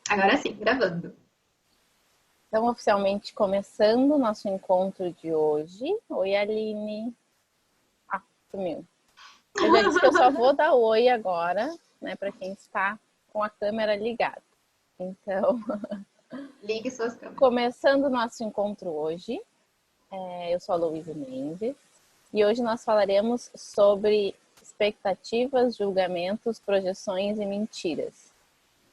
Agora sim, gravando. Então, oficialmente começando o nosso encontro de hoje. Oi, Aline. Ah, sumiu. Eu já disse que eu só vou dar oi agora, né, para quem está com a câmera ligada. Então, ligue suas câmeras. Começando o nosso encontro hoje, eu sou a Luísa Mendes e hoje nós falaremos sobre expectativas, julgamentos, projeções e mentiras.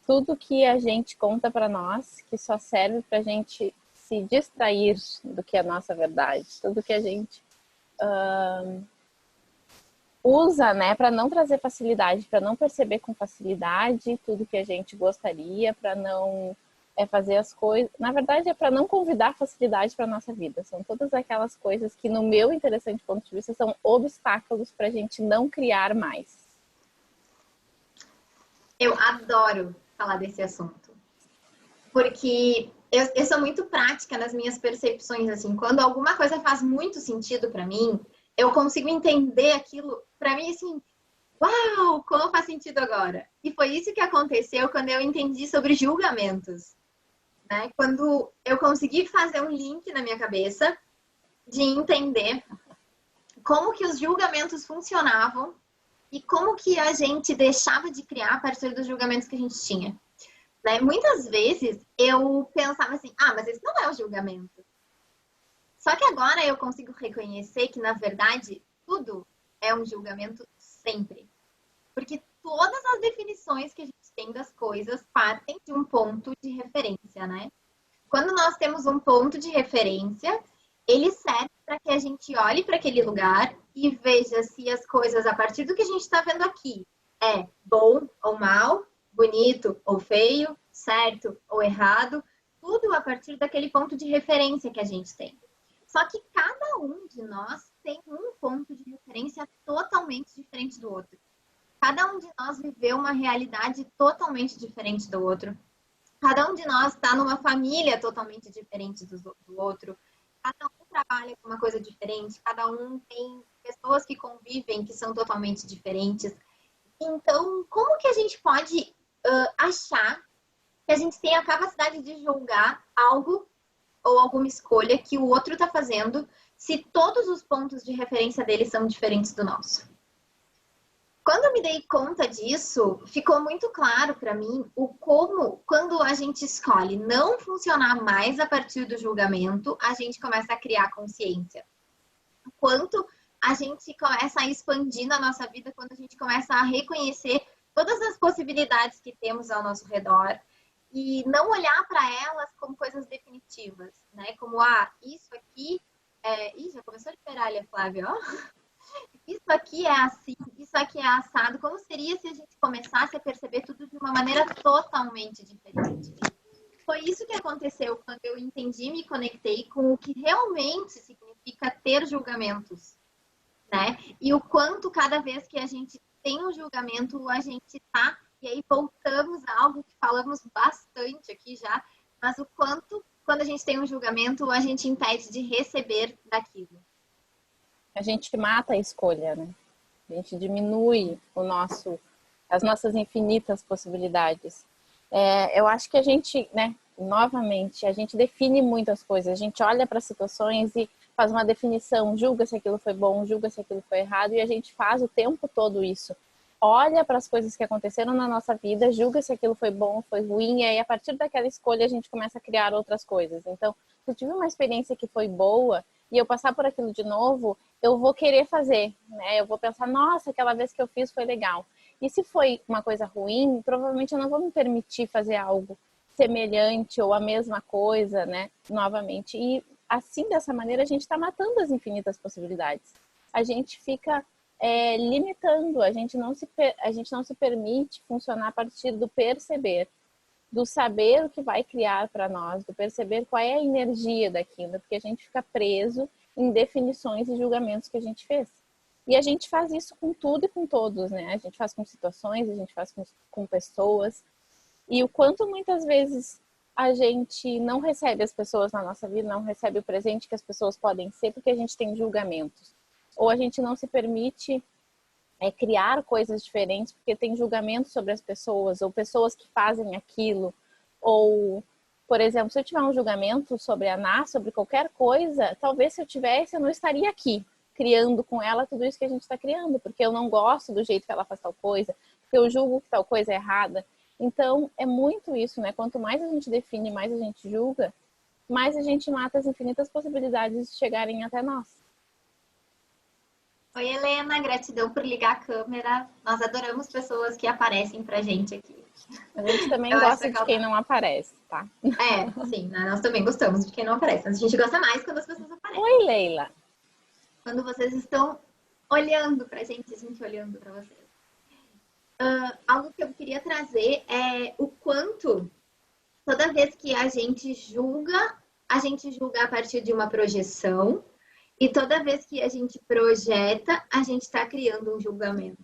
Tudo que a gente conta para nós, que só serve para a gente se distrair do que é a nossa verdade. Tudo que a gente usa, né, para não trazer facilidade, para não perceber com facilidade tudo que a gente gostaria, para não fazer as coisas. Na verdade, é para não convidar facilidade para nossa vida. São todas aquelas coisas que, no meu interessante ponto de vista, são obstáculos para a gente não criar mais. Eu adoro falar desse assunto, porque eu sou muito prática nas minhas percepções, assim, quando alguma coisa faz muito sentido para mim, eu consigo entender aquilo, para mim, assim, uau, como faz sentido agora? E foi isso que aconteceu quando eu entendi sobre julgamentos, né? Quando eu consegui fazer um link na minha cabeça de entender como que os julgamentos funcionavam e como que a gente deixava de criar a partir dos julgamentos que a gente tinha. Né? Muitas vezes eu pensava assim, mas esse não é um julgamento. Só que agora eu consigo reconhecer que, na verdade, tudo é um julgamento sempre. Porque todas as definições que a gente tem das coisas partem de um ponto de referência, né? Quando nós temos um ponto de referência, ele serve para que a gente olhe para aquele lugar e veja se as coisas, a partir do que a gente está vendo aqui, é bom ou mal, bonito ou feio, certo ou errado, tudo a partir daquele ponto de referência que a gente tem. Só que cada um de nós tem um ponto de referência totalmente diferente do outro. Cada um de nós viveu uma realidade totalmente diferente do outro. Cada um de nós está numa família totalmente diferente do outro. Cada um trabalha com uma coisa diferente. Cada um tem pessoas que convivem que são totalmente diferentes. Então, como que a gente pode achar que a gente tem a capacidade de julgar algo ou alguma escolha que o outro está fazendo se todos os pontos de referência dele são diferentes do nosso? Quando eu me dei conta disso, ficou muito claro para mim o como, quando a gente escolhe não funcionar mais a partir do julgamento, a gente começa a criar consciência. O quanto a gente começa a expandir na nossa vida quando a gente começa a reconhecer todas as possibilidades que temos ao nosso redor e não olhar para elas como coisas definitivas, né? Como, isso aqui é... Ih, já começou a peralha, Flávia, ó. Isso aqui é assim, isso aqui é assado. Como seria se a gente começasse a perceber tudo de uma maneira totalmente diferente? Foi isso que aconteceu quando eu entendi e me conectei com o que realmente significa ter julgamentos, né? E o quanto cada vez que a gente tem um julgamento, a gente tá... E aí voltamos a algo que falamos bastante aqui já, mas o quanto, quando a gente tem um julgamento, a gente impede de receber daquilo. A gente mata a escolha, né? A gente diminui as nossas infinitas possibilidades. Eu acho que a gente, né, novamente, a gente define muitas coisas. A gente olha para situações e faz uma definição, julga se aquilo foi bom, julga se aquilo foi errado, e a gente faz o tempo todo isso. Olha para as coisas que aconteceram na nossa vida, julga se aquilo foi bom, foi ruim, e aí a partir daquela escolha a gente começa a criar outras coisas. Então, se eu tive uma experiência que foi boa e eu passar por aquilo de novo, eu vou querer fazer, né? Eu vou pensar, nossa, aquela vez que eu fiz foi legal. E se foi uma coisa ruim, provavelmente eu não vou me permitir fazer algo semelhante ou a mesma coisa, né? Novamente. E assim, dessa maneira, a gente está matando as infinitas possibilidades. A gente fica limitando, a gente não se permite funcionar a partir do perceber, do saber o que vai criar para nós, do perceber qual é a energia daquilo, porque a gente fica preso em definições e julgamentos que a gente fez. E a gente faz isso com tudo e com todos, né? A gente faz com situações, a gente faz com pessoas. E o quanto muitas vezes a gente não recebe as pessoas na nossa vida, não recebe o presente que as pessoas podem ser, porque a gente tem julgamentos. Ou a gente não se permite criar coisas diferentes porque tem julgamentos sobre as pessoas, ou pessoas que fazem aquilo, Ou, por exemplo, se eu tiver um julgamento sobre a Ná, sobre qualquer coisa, talvez se eu tivesse, eu não estaria aqui criando com ela tudo isso que a gente está criando, porque eu não gosto do jeito que ela faz tal coisa, porque eu julgo que tal coisa é errada. Então, é muito isso, né? Quanto mais a gente define, mais a gente julga, mais a gente mata as infinitas possibilidades de chegarem até nós. Oi, Helena, gratidão por ligar a câmera. Nós adoramos pessoas que aparecem pra gente aqui. A gente também gosta de quem não aparece, tá? Sim, né? Nós também gostamos de quem não aparece. Mas a gente gosta mais quando as pessoas aparecem. Oi, Leila. Quando vocês estão olhando pra gente, a gente olhando pra vocês. Algo que eu queria trazer é o quanto, toda vez que a gente julga a partir de uma projeção, e toda vez que a gente projeta, a gente está criando um julgamento.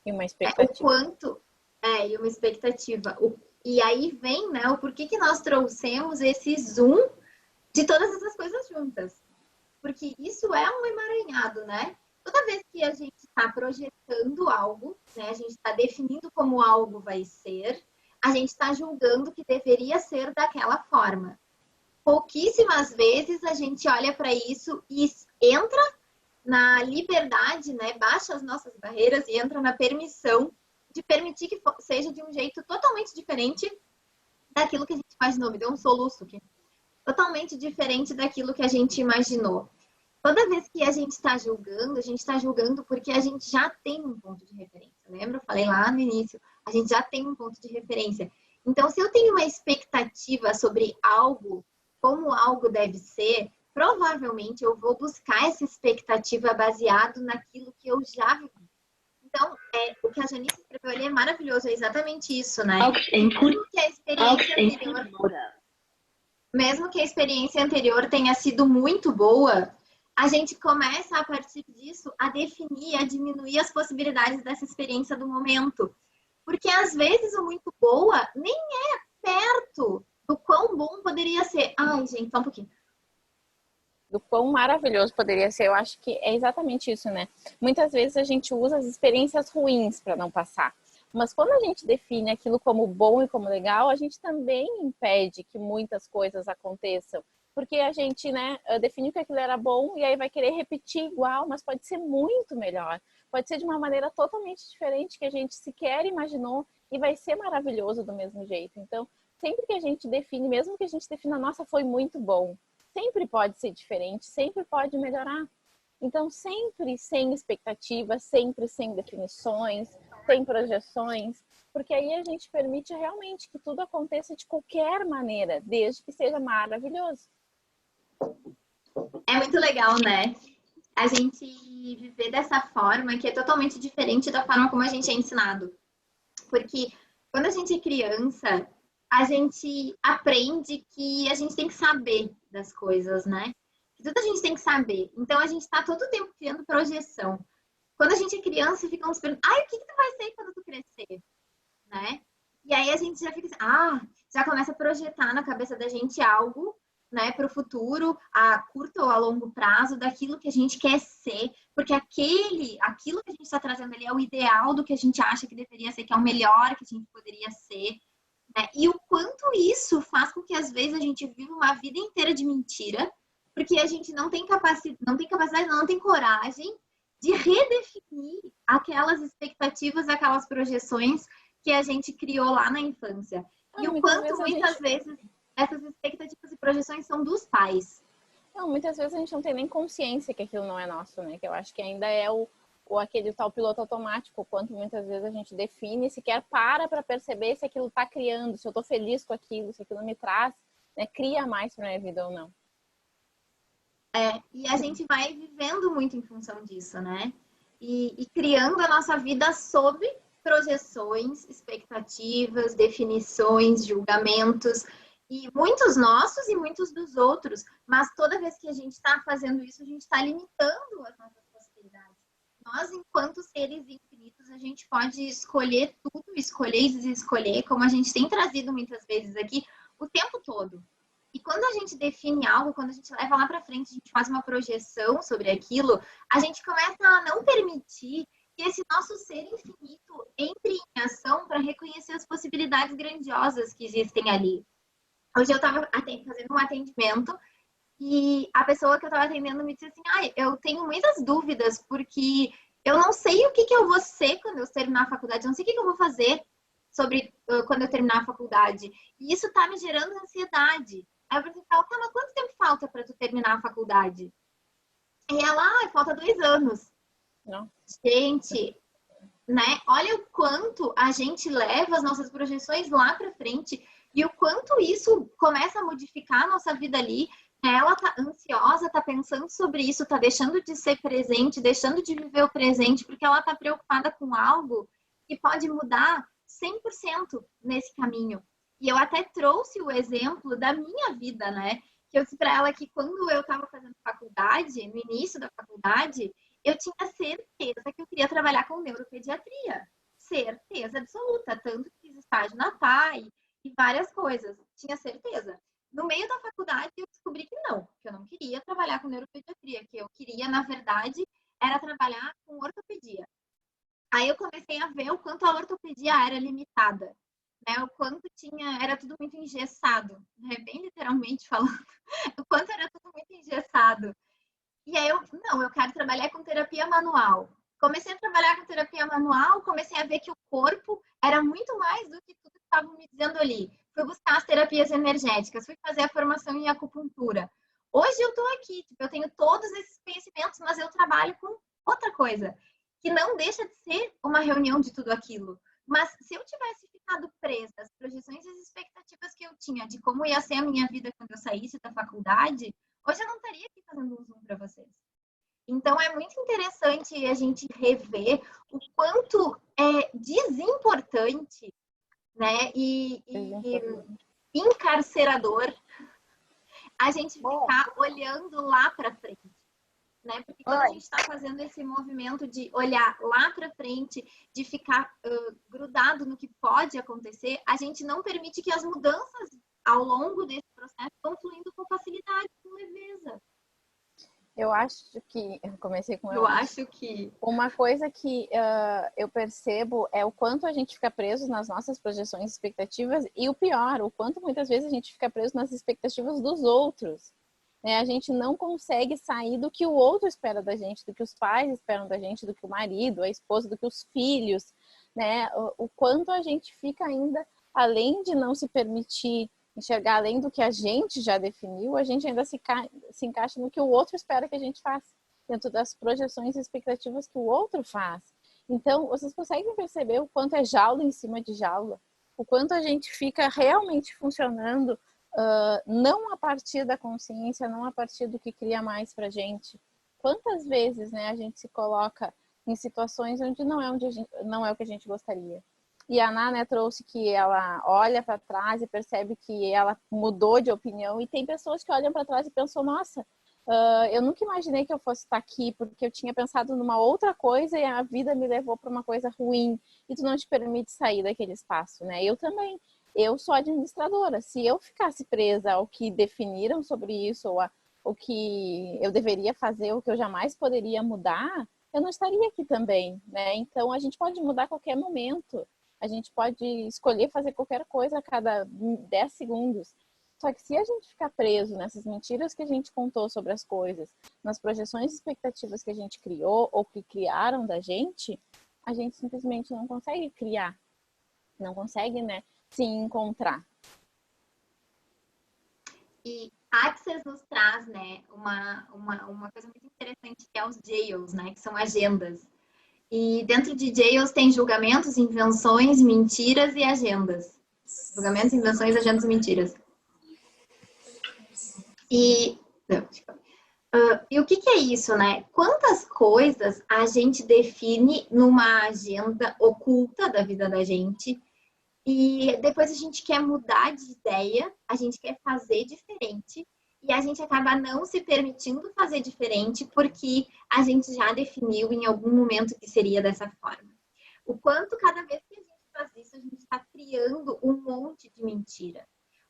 E uma expectativa. E uma expectativa. E aí vem, né, o porquê que nós trouxemos esse zoom de todas essas coisas juntas. Porque isso é um emaranhado, né? Toda vez que a gente está projetando algo, né, a gente está definindo como algo vai ser, a gente está julgando que deveria ser daquela forma. Pouquíssimas vezes a gente olha para isso e entra na liberdade, né, baixa as nossas barreiras e entra na permissão de permitir que seja de um jeito totalmente diferente daquilo que a gente imaginou. Me deu um soluço aqui. Totalmente diferente daquilo que a gente imaginou. Toda vez que a gente está julgando porque a gente já tem um ponto de referência. Lembra? Eu falei lá no início, a gente já tem um ponto de referência. Então, se eu tenho uma expectativa sobre algo, como algo deve ser, provavelmente eu vou buscar essa expectativa baseado naquilo que eu já vivi. Então, o que a Janice escreveu ali é maravilhoso, é exatamente isso, né? Mesmo que a experiência anterior tenha sido muito boa, a gente começa, a partir disso, a definir, a diminuir as possibilidades dessa experiência do momento. Porque, às vezes, o muito boa nem é perto do quão bom poderia ser. Ai, gente, só um pouquinho. Do quão maravilhoso poderia ser, eu acho que é exatamente isso, né? Muitas vezes a gente usa as experiências ruins para não passar. Mas quando a gente define aquilo como bom e como legal, a gente também impede que muitas coisas aconteçam. Porque a gente, né, definiu que aquilo era bom e aí vai querer repetir igual, mas pode ser muito melhor. Pode ser de uma maneira totalmente diferente que a gente sequer imaginou e vai ser maravilhoso do mesmo jeito. Então, sempre que a gente define, mesmo que a gente defina, nossa, foi muito bom, sempre pode ser diferente, sempre pode melhorar. Então, sempre sem expectativas, sempre sem definições, sem projeções, porque aí a gente permite realmente que tudo aconteça de qualquer maneira, desde que seja maravilhoso. É muito legal, né? A gente viver dessa forma que é totalmente diferente da forma como a gente é ensinado. Porque quando a gente é criança, a gente aprende que a gente tem que saber das coisas, né? Que tudo a gente tem que saber. Então a gente está todo o tempo criando projeção. Quando a gente é criança, fica nos perguntando, o que tu vai ser quando tu crescer? Né? E aí a gente já fica assim, já começa a projetar na cabeça da gente algo, né, para o futuro, a curto ou a longo prazo, daquilo que a gente quer ser, porque aquilo que a gente está trazendo ali é o ideal do que a gente acha que deveria ser, que é o melhor que a gente poderia ser, né? E o quanto isso faz com que às vezes a gente viva uma vida inteira de mentira, porque a gente não tem capacidade, não tem coragem de redefinir aquelas expectativas, aquelas projeções que a gente criou lá na infância. E o quanto muitas vezes essas expectativas e projeções são dos pais. Não, muitas vezes a gente não tem nem consciência que aquilo não é nosso, né? Que eu acho que ainda é aquele tal piloto automático, quanto muitas vezes a gente define, sequer para perceber se aquilo está criando, se eu estou feliz com aquilo, se aquilo me traz, né, cria mais para minha vida ou não. E a gente vai vivendo muito em função disso, né? E criando a nossa vida sob projeções, expectativas, definições, julgamentos, e muitos nossos e muitos dos outros, mas toda vez que a gente está fazendo isso, a gente está limitando as nossas possibilidades. Nós, enquanto seres infinitos, a gente pode escolher tudo, escolher e desescolher, como a gente tem trazido muitas vezes aqui, o tempo todo. E quando a gente define algo, quando a gente leva lá para frente, a gente faz uma projeção sobre aquilo, a gente começa a não permitir que esse nosso ser infinito entre em ação para reconhecer as possibilidades grandiosas que existem ali. Hoje eu estava fazendo um atendimento e a pessoa que eu estava atendendo me disse assim, eu tenho muitas dúvidas porque eu não sei o que eu vou ser quando eu terminar a faculdade, eu não sei o que eu vou fazer sobre quando eu terminar a faculdade. E isso está me gerando ansiedade. Aí eu perguntei, tá, mas quanto tempo falta para tu terminar a faculdade? E ela, falta 2 anos. Não. Gente, né? Olha o quanto a gente leva as nossas projeções lá para frente e o quanto isso começa a modificar a nossa vida ali. Ela tá ansiosa, tá pensando sobre isso, tá deixando de ser presente, deixando de viver o presente, porque ela tá preocupada com algo que pode mudar 100% nesse caminho. E eu até trouxe o exemplo da minha vida, né? Que eu disse para ela que quando eu estava fazendo faculdade, no início da faculdade, eu tinha certeza que eu queria trabalhar com neuropediatria. Certeza absoluta. Tanto que fiz estágio na PAI e várias coisas. Tinha certeza. No meio da faculdade, eu descobri que eu não queria trabalhar com neuropediatria, que eu queria, na verdade, era trabalhar com ortopedia. Aí eu comecei a ver o quanto a ortopedia era limitada, né? O quanto era tudo muito engessado, né? Bem literalmente falando, o quanto era tudo muito engessado. E aí eu quero trabalhar com terapia manual. Comecei a trabalhar com terapia manual, comecei a ver que o corpo era muito mais do que tudo que estavam me dizendo ali. Fui buscar as terapias energéticas, fui fazer a formação em acupuntura. Hoje eu estou aqui, eu tenho todos esses conhecimentos, mas eu trabalho com outra coisa, que não deixa de ser uma reunião de tudo aquilo. Mas se eu tivesse ficado presa às projeções e às expectativas que eu tinha de como ia ser a minha vida quando eu saísse da faculdade, hoje eu não estaria aqui fazendo um Zoom para vocês. Então, é muito interessante a gente rever o quanto é desimportante, né, e encarcerador a gente ficar olhando lá para frente. Né? Porque quando a gente está fazendo esse movimento de olhar lá para frente, de ficar grudado no que pode acontecer, a gente não permite que as mudanças ao longo desse processo vão fluindo com facilidade, com leveza. Eu acho que... acho que... Uma coisa que eu percebo é o quanto a gente fica preso nas nossas projeções e expectativas e o pior, o quanto muitas vezes a gente fica preso nas expectativas dos outros. Né? A gente não consegue sair do que o outro espera da gente, do que os pais esperam da gente, do que o marido, a esposa, do que os filhos. Né? O quanto a gente fica ainda, além de não se permitir enxergar além do que a gente já definiu, a gente ainda se encaixa no que o outro espera que a gente faça, dentro das projeções e expectativas que o outro faz. Então, vocês conseguem perceber o quanto é jaula em cima de jaula? O quanto a gente fica realmente funcionando não a partir da consciência, não a partir do que cria mais pra gente. Quantas vezes, né, a gente se coloca em situações onde não é o que a gente gostaria. E a Ana, né, trouxe que ela olha para trás e percebe que ela mudou de opinião. E tem pessoas que olham para trás e pensam, nossa, eu nunca imaginei que eu fosse estar aqui, porque eu tinha pensado numa outra coisa e a vida me levou para uma coisa ruim. E tu não te permite sair daquele espaço, né? Eu também. Eu sou administradora. Se eu ficasse presa ao que definiram sobre isso, ou o que eu deveria fazer, o que eu jamais poderia mudar, eu não estaria aqui também, né? Então, a gente pode mudar a qualquer momento. A gente pode escolher fazer qualquer coisa a cada 10 segundos. Só que se a gente ficar preso nessas mentiras que a gente contou sobre as coisas, nas projeções e expectativas que a gente criou ou que criaram da gente, a gente simplesmente não consegue criar. Não consegue, né, se encontrar. E Access nos traz, né, uma coisa muito interessante que é os jails, né, que são agendas. E dentro de jails tem julgamentos, invenções, mentiras e agendas. Julgamentos, invenções, agendas e mentiras. E o que é isso, né? Quantas coisas a gente define numa agenda oculta da vida da gente e depois a gente quer mudar de ideia, a gente quer fazer diferente e a gente acaba não se permitindo fazer diferente porque a gente já definiu em algum momento que seria dessa forma. O quanto cada vez que a gente faz isso, a gente está criando um monte de mentira.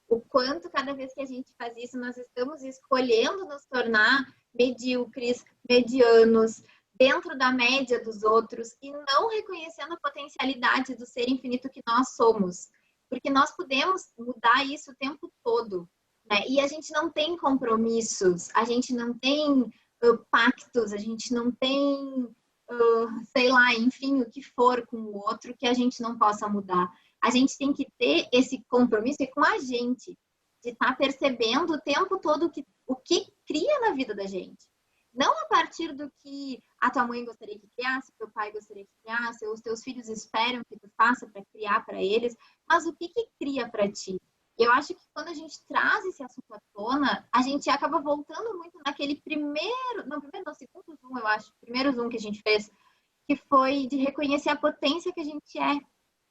O quanto cada vez que a gente faz isso, nós estamos escolhendo nos tornar medíocres, medianos, dentro da média dos outros e não reconhecendo a potencialidade do ser infinito que nós somos. Porque nós podemos mudar isso o tempo todo, né? E a gente não tem compromissos, a gente não tem pactos, a gente não tem, sei lá, enfim, o que for com o outro que a gente não possa mudar. A gente tem que ter esse compromisso com a gente, de estar percebendo o tempo todo o que cria na vida da gente. Não a partir do que a tua mãe gostaria que criasse, teu pai gostaria que criasse, ou os teus filhos esperam que tu faça para criar para eles, mas o que cria para ti? Eu acho que quando a gente traz esse assunto à tona, a gente acaba voltando muito naquele segundo Zoom, eu acho, primeiro Zoom que a gente fez, que foi de reconhecer a potência que a gente é.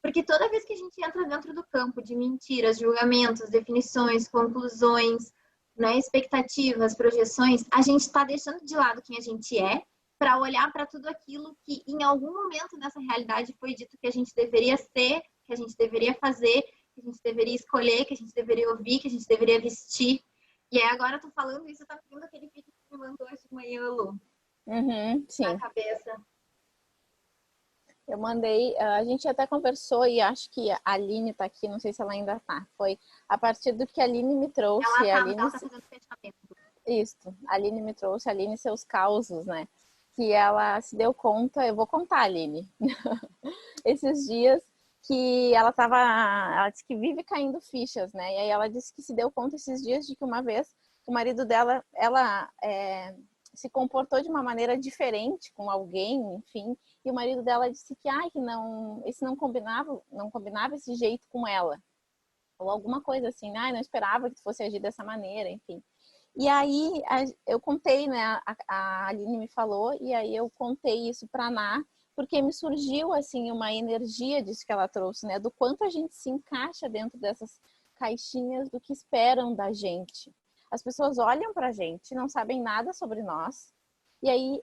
Porque toda vez que a gente entra dentro do campo de mentiras, julgamentos, definições, conclusões, né, expectativas, projeções, a gente está deixando de lado quem a gente é para olhar para tudo aquilo que em algum momento nessa realidade foi dito que a gente deveria ser, que a gente deveria fazer, que a gente deveria escolher, que a gente deveria ouvir, que a gente deveria vestir. E aí agora eu tô falando isso, tá vindo aquele vídeo que me mandou hoje de manhã, Lu, Sim. na cabeça. Eu mandei, a gente até conversou e acho que a Aline tá aqui, não sei se ela ainda tá. Foi a partir do que a Aline me trouxe. Ela tá fazendo fechamento. Isso, a Aline me trouxe, a Aline e seus causos, né? Que ela se deu conta, eu vou contar, Aline, esses dias que ela disse que vive caindo fichas, né? E aí ela disse que se deu conta esses dias de que uma vez o marido dela, se comportou de uma maneira diferente com alguém, enfim, e o marido dela disse que não combinava esse jeito com ela, ou alguma coisa assim, não esperava que fosse agir dessa maneira, enfim. E aí eu contei, né, a Aline me falou, e aí eu contei isso para a Ná, porque me surgiu, assim, uma energia disso que ela trouxe, né, do quanto a gente se encaixa dentro dessas caixinhas do que esperam da gente. As pessoas olham pra gente, não sabem nada sobre nós, e aí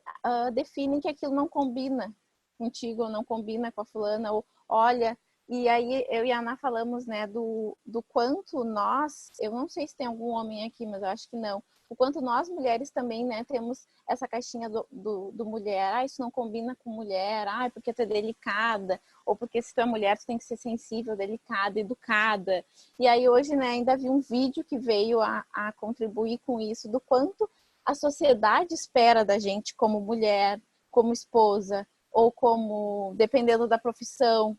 definem que aquilo não combina contigo, ou não combina com a fulana, ou olha, e aí eu e a Ana falamos, né, do quanto nós, eu não sei se tem algum homem aqui, mas eu acho que não, o quanto nós mulheres também, né, temos essa caixinha do mulher, isso não combina com mulher, porque tu é delicada, ou porque se tu é mulher tu tem que ser sensível, delicada, educada. E aí hoje, né, ainda vi um vídeo que veio a contribuir com isso, do quanto a sociedade espera da gente como mulher, como esposa, ou como, dependendo da profissão,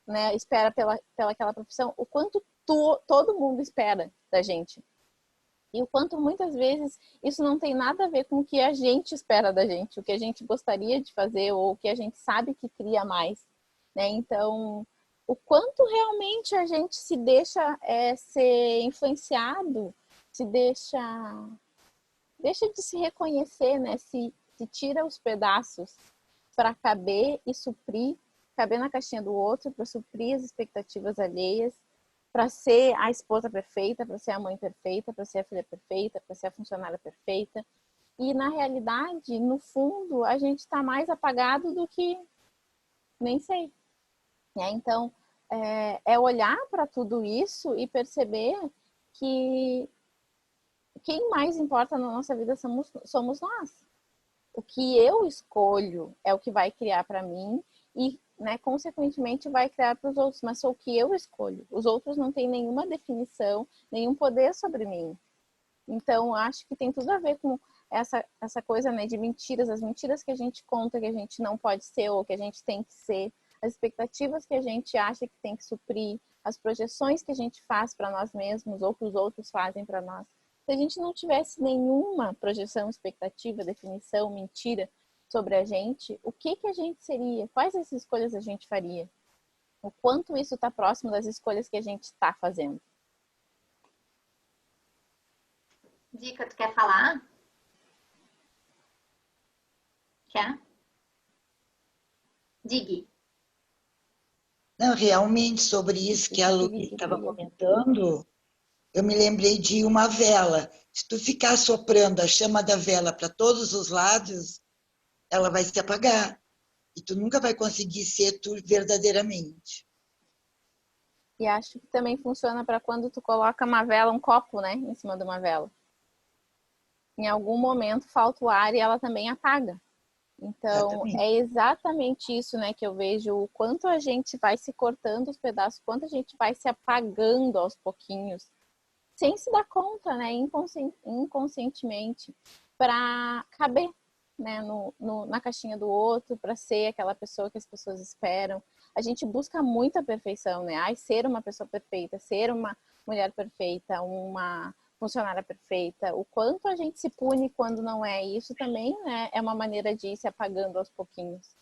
né, espera pela aquela profissão, o quanto todo mundo espera da gente. E o quanto muitas vezes isso não tem nada a ver com o que a gente espera da gente, o que a gente gostaria de fazer ou o que a gente sabe que cria mais, né? Então, o quanto realmente a gente se deixa ser influenciado, se deixa de se reconhecer, né? Se tira os pedaços para caber e suprir, caber na caixinha do outro, para suprir as expectativas alheias, para ser a esposa perfeita, para ser a mãe perfeita, para ser a filha perfeita, para ser a funcionária perfeita. E na realidade, no fundo, a gente está mais apagado do que nem sei. Então, olhar para tudo isso e perceber que quem mais importa na nossa vida somos nós. O que eu escolho é o que vai criar para mim e, né, consequentemente vai criar para os outros, mas sou o que eu escolho. Os outros não têm nenhuma definição, nenhum poder sobre mim. Então, acho que tem tudo a ver com essa coisa, né, de mentiras, as mentiras que a gente conta que a gente não pode ser ou que a gente tem que ser, as expectativas que a gente acha que tem que suprir, as projeções que a gente faz para nós mesmos ou que os outros fazem para nós. Se a gente não tivesse nenhuma projeção, expectativa, definição, mentira sobre a gente, o que a gente seria? Quais as escolhas a gente faria? O quanto isso está próximo das escolhas que a gente está fazendo? Dica, tu quer falar? Quer? Dig. Não, realmente, sobre isso que a Lu estava comentando, eu me lembrei de uma vela. Se tu ficar soprando a chama da vela para todos os lados, ela vai se apagar. E tu nunca vai conseguir ser tu verdadeiramente. E acho que também funciona para quando tu coloca uma vela, um copo, né, em cima de uma vela. Em algum momento falta o ar e ela também apaga. Então, é exatamente isso, né, que eu vejo, o quanto a gente vai se cortando os pedaços, quanto a gente vai se apagando aos pouquinhos, sem se dar conta, né, inconscientemente, para caber, né, na caixinha do outro, para ser aquela pessoa que as pessoas esperam. A gente busca muita perfeição, né? Ai, ser uma pessoa perfeita, ser uma mulher perfeita, uma funcionária perfeita. O quanto a gente se pune quando não é isso também, né? É uma maneira de ir se apagando aos pouquinhos.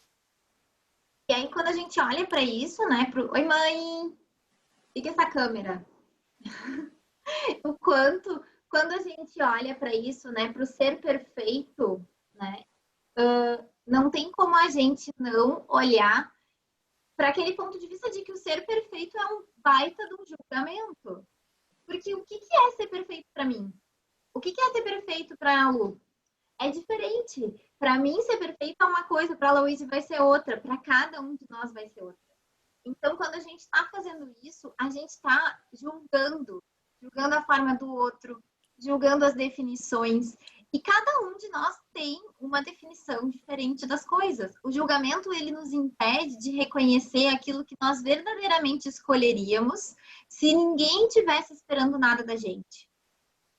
E aí, quando a gente olha para isso, né? Oi, mãe! Liga essa câmera. O quanto, quando a gente olha para isso, né? Para o ser perfeito, né? Não tem como a gente não olhar para aquele ponto de vista de que o ser perfeito é um baita de um julgamento. Porque o que é ser perfeito para mim? O que é ser perfeito para a Lu? É diferente. Para mim, ser perfeito é uma coisa, para a Louise vai ser outra, para cada um de nós vai ser outra. Então, quando a gente está fazendo isso, a gente está julgando a forma do outro, julgando as definições. E cada um de nós tem uma definição diferente das coisas. O julgamento, ele nos impede de reconhecer aquilo que nós verdadeiramente escolheríamos se ninguém tivesse esperando nada da gente.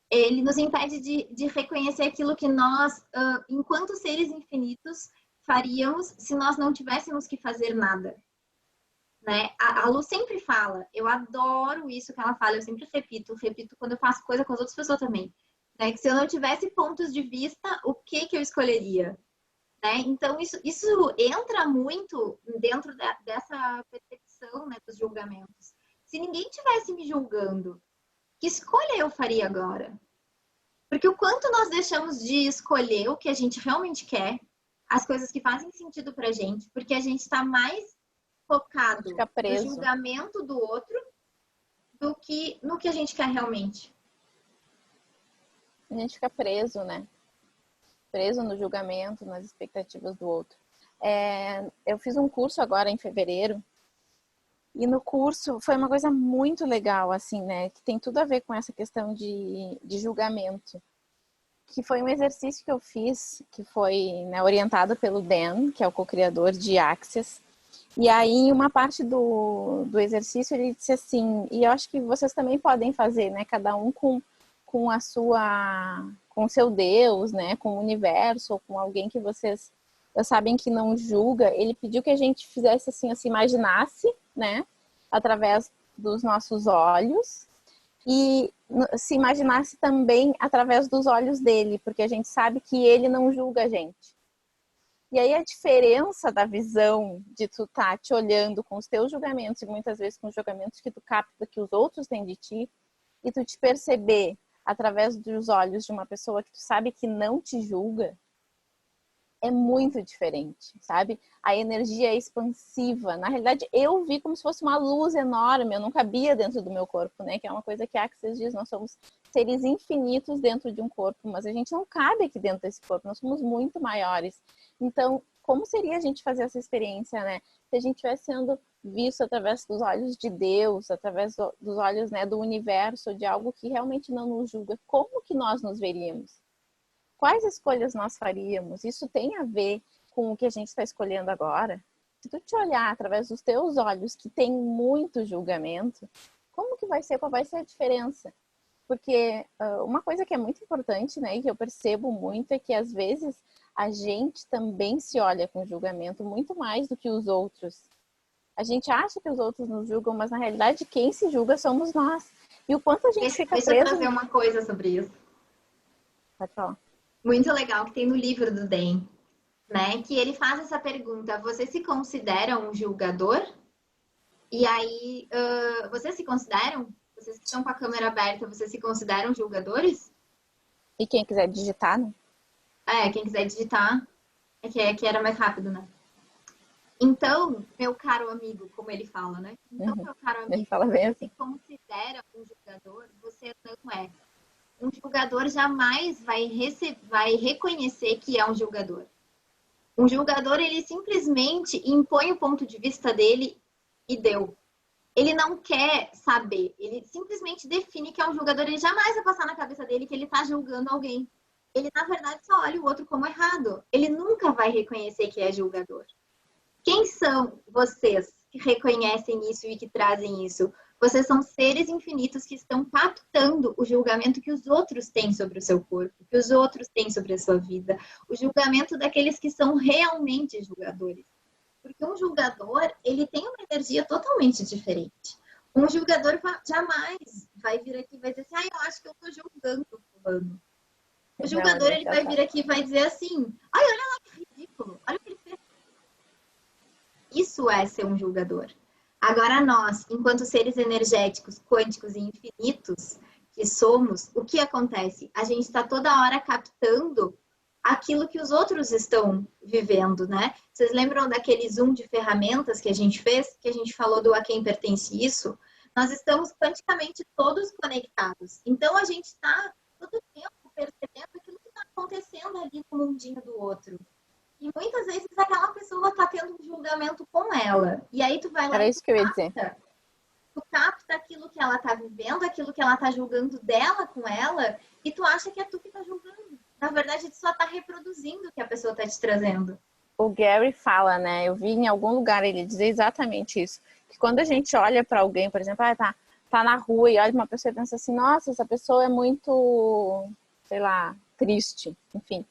Ele nos impede de reconhecer aquilo que nós, enquanto seres infinitos, faríamos se nós não tivéssemos que fazer nada. Né? A Lu sempre fala, eu adoro isso que ela fala, eu sempre repito quando eu faço coisa com as outras pessoas também. Né? Que se eu não tivesse pontos de vista, o que eu escolheria? Né? Então, isso entra muito dentro dessa percepção, né, dos julgamentos. Se ninguém tivesse me julgando, que escolha eu faria agora? Porque o quanto nós deixamos de escolher o que a gente realmente quer, as coisas que fazem sentido pra gente, porque a gente está mais focado no julgamento do outro do que no que a gente quer realmente. A gente fica preso, né? Preso no julgamento, nas expectativas do outro. Eu fiz um curso agora em fevereiro e no curso foi uma coisa muito legal, assim, né? Que tem tudo a ver com essa questão de julgamento. Que foi um exercício que eu fiz, que foi, né, orientado pelo Dan, que é o co-criador de Access. E aí, em uma parte do exercício, ele disse assim, e eu acho que vocês também podem fazer, né? Cada um com o seu Deus, né? Com o universo, ou com alguém que vocês sabem que não julga. Ele pediu que a gente fizesse assim, se imaginasse, né? Através dos nossos olhos. E se imaginasse também através dos olhos dele, porque a gente sabe que ele não julga a gente. E aí a diferença da visão de tu tá te olhando com os teus julgamentos e muitas vezes com os julgamentos que tu capta que os outros têm de ti e tu te perceber através dos olhos de uma pessoa que tu sabe que não te julga é muito diferente, sabe? A energia é expansiva. Na realidade, eu vi como se fosse uma luz enorme, eu não cabia dentro do meu corpo, né? Que é uma coisa que a Access diz, nós somos seres infinitos dentro de um corpo, mas a gente não cabe aqui dentro desse corpo, nós somos muito maiores. Então, como seria a gente fazer essa experiência, né? Se a gente estivesse sendo visto através dos olhos de Deus, através dos olhos, né, do universo, de algo que realmente não nos julga, como que nós nos veríamos? Quais escolhas nós faríamos? Isso tem a ver com o que a gente está escolhendo agora? Se tu te olhar através dos teus olhos, que tem muito julgamento, como que vai ser? Qual vai ser a diferença? Porque uma coisa que é muito importante, né, e que eu percebo muito, é que às vezes a gente também se olha com julgamento muito mais do que os outros. A gente acha que os outros nos julgam, mas na realidade quem se julga somos nós. E o quanto a gente fica preso... Deixa eu trazer uma coisa sobre isso. Pode falar. Muito legal que tem no livro do Dan, né? Que ele faz essa pergunta: você se considera um julgador? E aí, vocês se consideram? Vocês que estão com a câmera aberta, vocês se consideram julgadores? E quem quiser digitar, né? Quem quiser digitar, que era mais rápido, né? Então, meu caro amigo, como ele fala, né? Então, meu caro amigo, ele fala bem assim. se considera um julgador, você não é. Um julgador jamais vai reconhecer que é um julgador. Um julgador, ele simplesmente impõe o ponto de vista dele e deu. Ele não quer saber, ele simplesmente define que é um julgador, ele jamais vai passar na cabeça dele que ele está julgando alguém. ele na verdade só olha o outro como errado. Ele nunca vai reconhecer que é julgador. Quem são vocês que reconhecem isso e que trazem isso? Vocês são seres infinitos que estão captando o julgamento que os outros têm sobre o seu corpo, que os outros têm sobre a sua vida, o julgamento daqueles que são realmente julgadores. Porque um julgador, ele tem uma energia totalmente diferente. Um julgador jamais vai vir aqui e vai dizer assim, eu acho que eu estou julgando o fulano. O julgador, ele vai vir aqui e vai dizer assim, olha lá que ridículo, olha o que ele fez. Isso é ser um julgador. Agora nós, enquanto seres energéticos, quânticos e infinitos que somos, o que acontece? A gente está toda hora captando aquilo que os outros estão vivendo, né? Vocês lembram daquele zoom de ferramentas que a gente fez? Que a gente falou do a quem pertence isso? Nós estamos quanticamente todos conectados. Então, a gente está todo tempo percebendo aquilo que está acontecendo ali no mundinho do outro. E muitas vezes aquela pessoa está tendo um julgamento com ela. E aí tu vai lá e isso que eu ia dizer. Tu capta aquilo que ela está vivendo, aquilo que ela está julgando dela com ela, e tu acha que é tu que está julgando. Na verdade, tu só está reproduzindo o que a pessoa está te trazendo. O Gary fala, né? Eu vi em algum lugar ele dizer exatamente isso. Que quando a gente olha para alguém, por exemplo, tá na rua e olha uma pessoa e pensa assim, nossa, essa pessoa é muito, sei lá, triste. Enfim,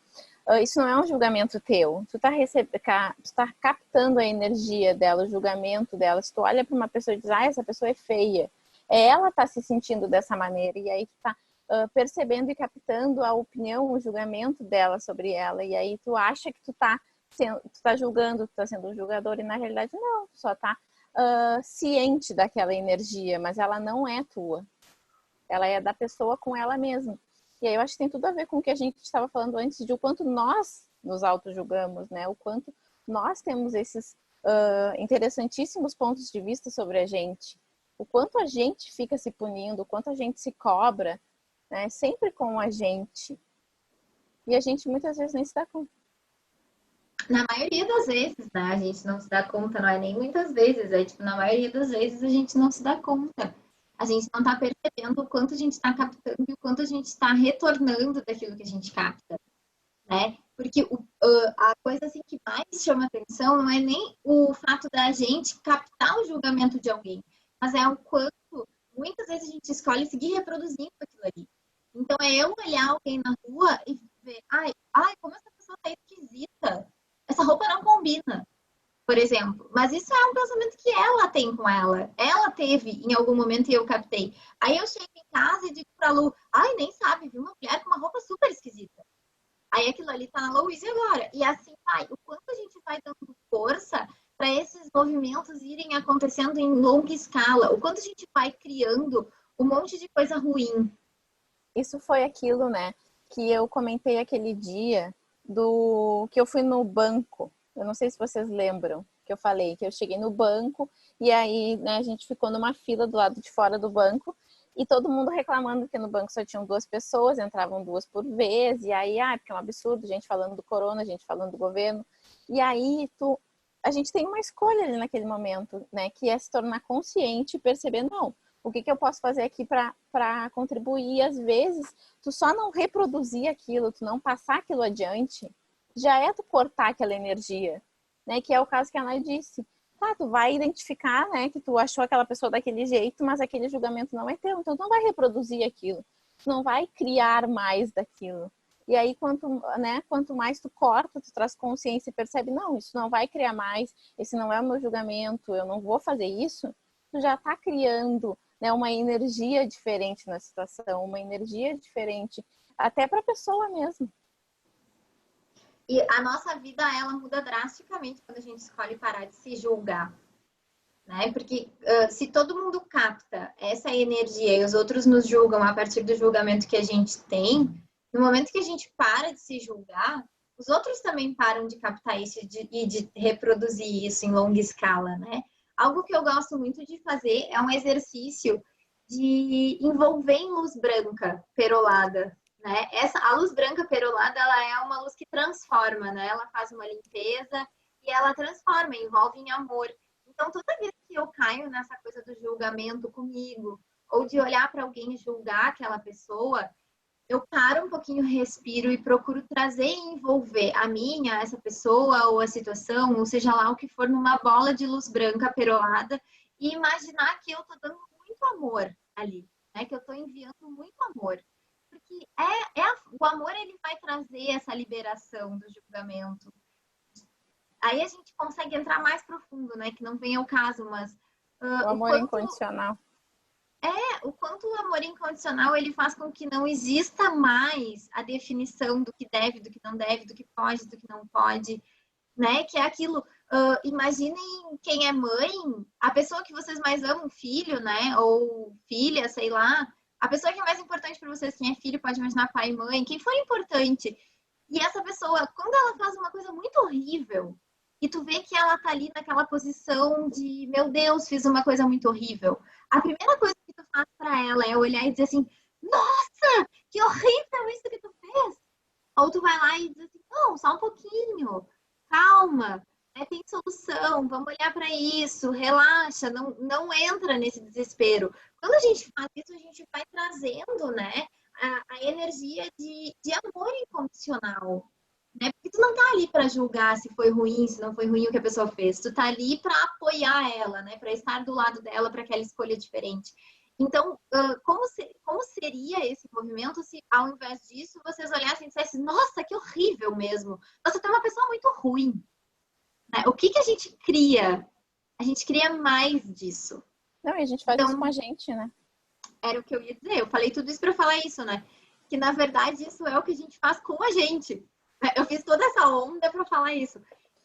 isso não é um julgamento teu. Tu tá captando a energia dela, o julgamento dela. Se tu olha para uma pessoa e diz, essa pessoa é feia. Ela tá se sentindo dessa maneira. E aí tu tá percebendo e captando a opinião, o julgamento dela sobre ela. E aí tu acha que tu tá julgando, tu tá sendo um julgador. E na realidade não, tu só tá ciente daquela energia. Mas ela não é tua. Ela é da pessoa com ela mesma. E aí eu acho que tem tudo a ver com o que a gente estava falando antes, de o quanto nós nos auto-julgamos, né? O quanto nós temos esses interessantíssimos pontos de vista sobre a gente. O quanto a gente fica se punindo, o quanto a gente se cobra, né? Sempre com a gente. E a gente muitas vezes nem se dá conta. Na maioria das vezes, né? A gente não se dá conta, não é nem muitas vezes, é tipo, na maioria das vezes a gente não se dá conta. A gente não está percebendo o quanto a gente está captando e o quanto a gente está retornando daquilo que a gente capta, né? Porque a coisa assim, que mais chama atenção não é nem o fato da gente captar o julgamento de alguém, mas é o quanto muitas vezes a gente escolhe seguir reproduzindo aquilo ali. Então é eu olhar alguém na rua e ver, ai, como essa pessoa tá esquisita, essa roupa não combina, por exemplo. Mas isso é um pensamento que ela tem com ela. Ela teve em algum momento e eu captei. Aí eu chego em casa e digo pra Lu, nem sabe, viu uma mulher com uma roupa super esquisita. Aí aquilo ali tá na Louise agora. E assim vai. O quanto a gente vai dando força para esses movimentos irem acontecendo em longa escala. O quanto a gente vai criando um monte de coisa ruim. Isso foi aquilo, né, que eu comentei aquele dia que eu fui no banco. Eu não sei se vocês lembram que eu falei, que eu cheguei no banco e aí, né, a gente ficou numa fila do lado de fora do banco e todo mundo reclamando que no banco só tinham 2 pessoas, entravam 2 por vez, e aí, porque é um absurdo, gente falando do corona, gente falando do governo. E aí, a gente tem uma escolha ali naquele momento, né, que é se tornar consciente e perceber, não, o que eu posso fazer aqui para contribuir? E às vezes, tu só não reproduzir aquilo, tu não passar aquilo adiante, já é tu cortar aquela energia, né? Que é o caso que a Ana disse. Tu vai identificar, né, que tu achou aquela pessoa daquele jeito, mas aquele julgamento não é teu, então tu não vai reproduzir aquilo, tu não vai criar mais daquilo. E aí, quanto mais tu corta, tu traz consciência e percebe, não, isso não vai criar mais, esse não é o meu julgamento, eu não vou fazer isso, tu já tá criando, né, uma energia diferente na situação, uma energia diferente, até para a pessoa mesmo. E a nossa vida, ela muda drasticamente quando a gente escolhe parar de se julgar, né? Porque se todo mundo capta essa energia e os outros nos julgam a partir do julgamento que a gente tem, no momento que a gente para de se julgar, os outros também param de captar isso e de reproduzir isso em longa escala, né? Algo que eu gosto muito de fazer é um exercício de envolver em luz branca perolada, né? A luz branca perolada, ela é uma luz que transforma, né? Ela faz uma limpeza e ela transforma, envolve em amor. Então, toda vez que eu caio nessa coisa do julgamento comigo, ou de olhar para alguém e julgar aquela pessoa, eu paro um pouquinho, respiro e procuro trazer e envolver a minha, essa pessoa ou a situação, ou seja lá o que for, numa bola de luz branca perolada e imaginar que eu tô dando muito amor ali, né? Que eu tô enviando muito amor. Porque o amor, ele vai trazer essa liberação do julgamento. Aí a gente consegue entrar mais profundo, né? Que não vem ao caso, mas O amor incondicional. o quanto o amor incondicional ele faz com que não exista mais a definição do que deve, do que não deve, do que pode, do que não pode, né? Que é aquilo. Imaginem quem é mãe, a pessoa que vocês mais amam, filho, né? Ou filha, sei lá. A pessoa que é mais importante para vocês, quem é filho, pode imaginar pai e mãe, quem for importante. E essa pessoa, quando ela faz uma coisa muito horrível, e tu vê que ela tá ali naquela posição de, meu Deus, fiz uma coisa muito horrível. A primeira coisa que tu faz para ela é olhar e dizer assim, nossa, que horrível isso que tu fez. Ou tu vai lá e diz assim, não, só um pouquinho, calma, tem solução, vamos olhar para isso, relaxa, não entra nesse desespero. Quando a gente faz isso, a gente vai trazendo, né, a energia de amor incondicional. Né? Porque tu não tá ali para julgar se foi ruim, se não foi ruim o que a pessoa fez. Tu tá ali para apoiar ela, né? Para estar do lado dela para que ela escolha diferente. Então, como seria esse movimento se, ao invés disso, vocês olhassem e dissessem, nossa, que horrível mesmo. Nossa, tem uma pessoa muito ruim. Né? O que a gente cria? A gente cria mais disso. Não, e a gente faz isso com a gente, né? Era o que eu ia dizer. Eu falei tudo isso para falar isso, né? Que, na verdade, isso é o que a gente faz com a gente. Eu fiz toda essa onda para falar isso.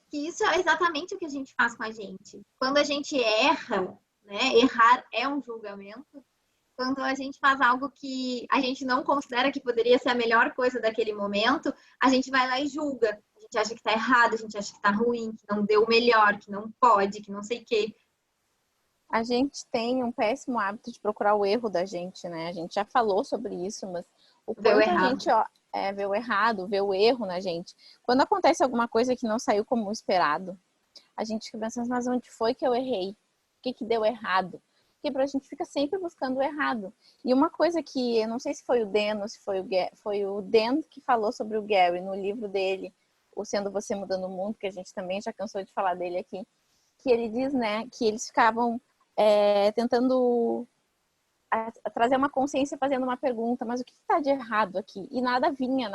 Que isso é exatamente o que a gente faz com a gente. Quando a gente erra, né? Errar é um julgamento. Quando a gente faz algo que a gente não considera que poderia ser a melhor coisa daquele momento, a gente vai lá e julga. A gente acha que tá errado, a gente acha que tá ruim, que não deu o melhor, que não pode, que não sei o quê. A gente tem um péssimo hábito de procurar o erro da gente, né? A gente já falou sobre isso, mas o quanto a gente vê o errado, vê o erro na gente. Quando acontece alguma coisa que não saiu como esperado, a gente fica pensando, mas onde foi que eu errei? O que deu errado? Porque a gente fica sempre buscando o errado. E uma coisa que, eu não sei se foi o Dan ou se foi o Dan que falou sobre o Gary no livro dele, O Sendo Você Mudando o Mundo, que a gente também já cansou de falar dele aqui, que ele diz, né, que eles ficavam tentando trazer uma consciência fazendo uma pergunta, mas o que está de errado aqui? E nada vinha.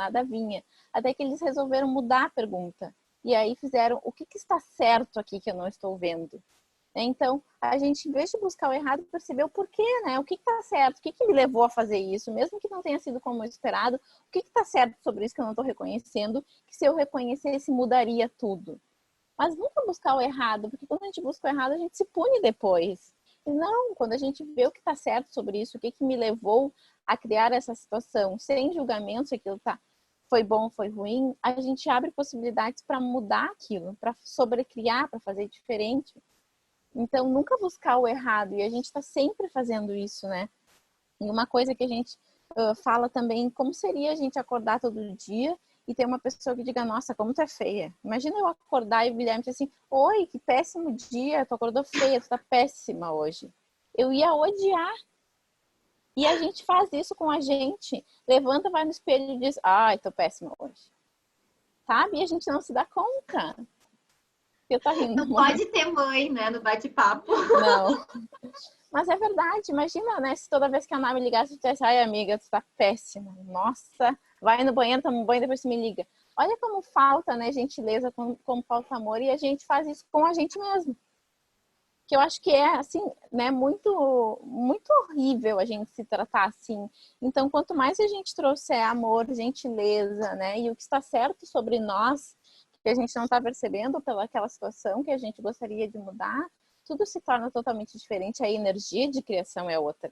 Até que eles resolveram mudar a pergunta. E aí fizeram, o que está certo aqui que eu não estou vendo? Então, a gente, em vez de buscar o errado, percebeu o porquê, né? O que está certo? O que me levou a fazer isso? Mesmo que não tenha sido como eu esperado, o que está certo sobre isso que eu não estou reconhecendo? Que se eu reconhecesse, mudaria tudo. Mas nunca buscar o errado, porque quando a gente busca o errado, a gente se pune depois. E não, quando a gente vê o que está certo sobre isso, o que me levou a criar essa situação, sem julgamento se aquilo foi bom, foi ruim, a gente abre possibilidades para mudar aquilo, para sobrecriar, para fazer diferente. Então, nunca buscar o errado, e a gente está sempre fazendo isso, né? E uma coisa que a gente fala também, como seria a gente acordar todo dia e ter uma pessoa que diga, nossa, como tu é feia. Imagina eu acordar e virar e dizer assim, oi, que péssimo dia, tu acordou feia, tu tá péssima hoje. Eu ia odiar. E a gente faz isso com a gente. Levanta, vai no espelho e diz, ai, tô péssima hoje. Sabe? E a gente não se dá conta. Eu tô rindo. Não pode ter mãe, né, no bate-papo. Não. Mas é verdade, imagina, né, se toda vez que a Ana me ligasse, eu dissesse, ai, amiga, tu tá péssima. Nossa, vai no banheiro, toma um banho, depois tu me liga. Olha como falta, né, gentileza, como falta amor, e a gente faz isso com a gente mesmo. Que eu acho que é, assim, né, muito, muito horrível a gente se tratar assim. Então, quanto mais a gente trouxer amor, gentileza, né, e o que está certo sobre nós, que a gente não está percebendo pelaquela situação que a gente gostaria de mudar, tudo se torna totalmente diferente, a energia de criação é outra.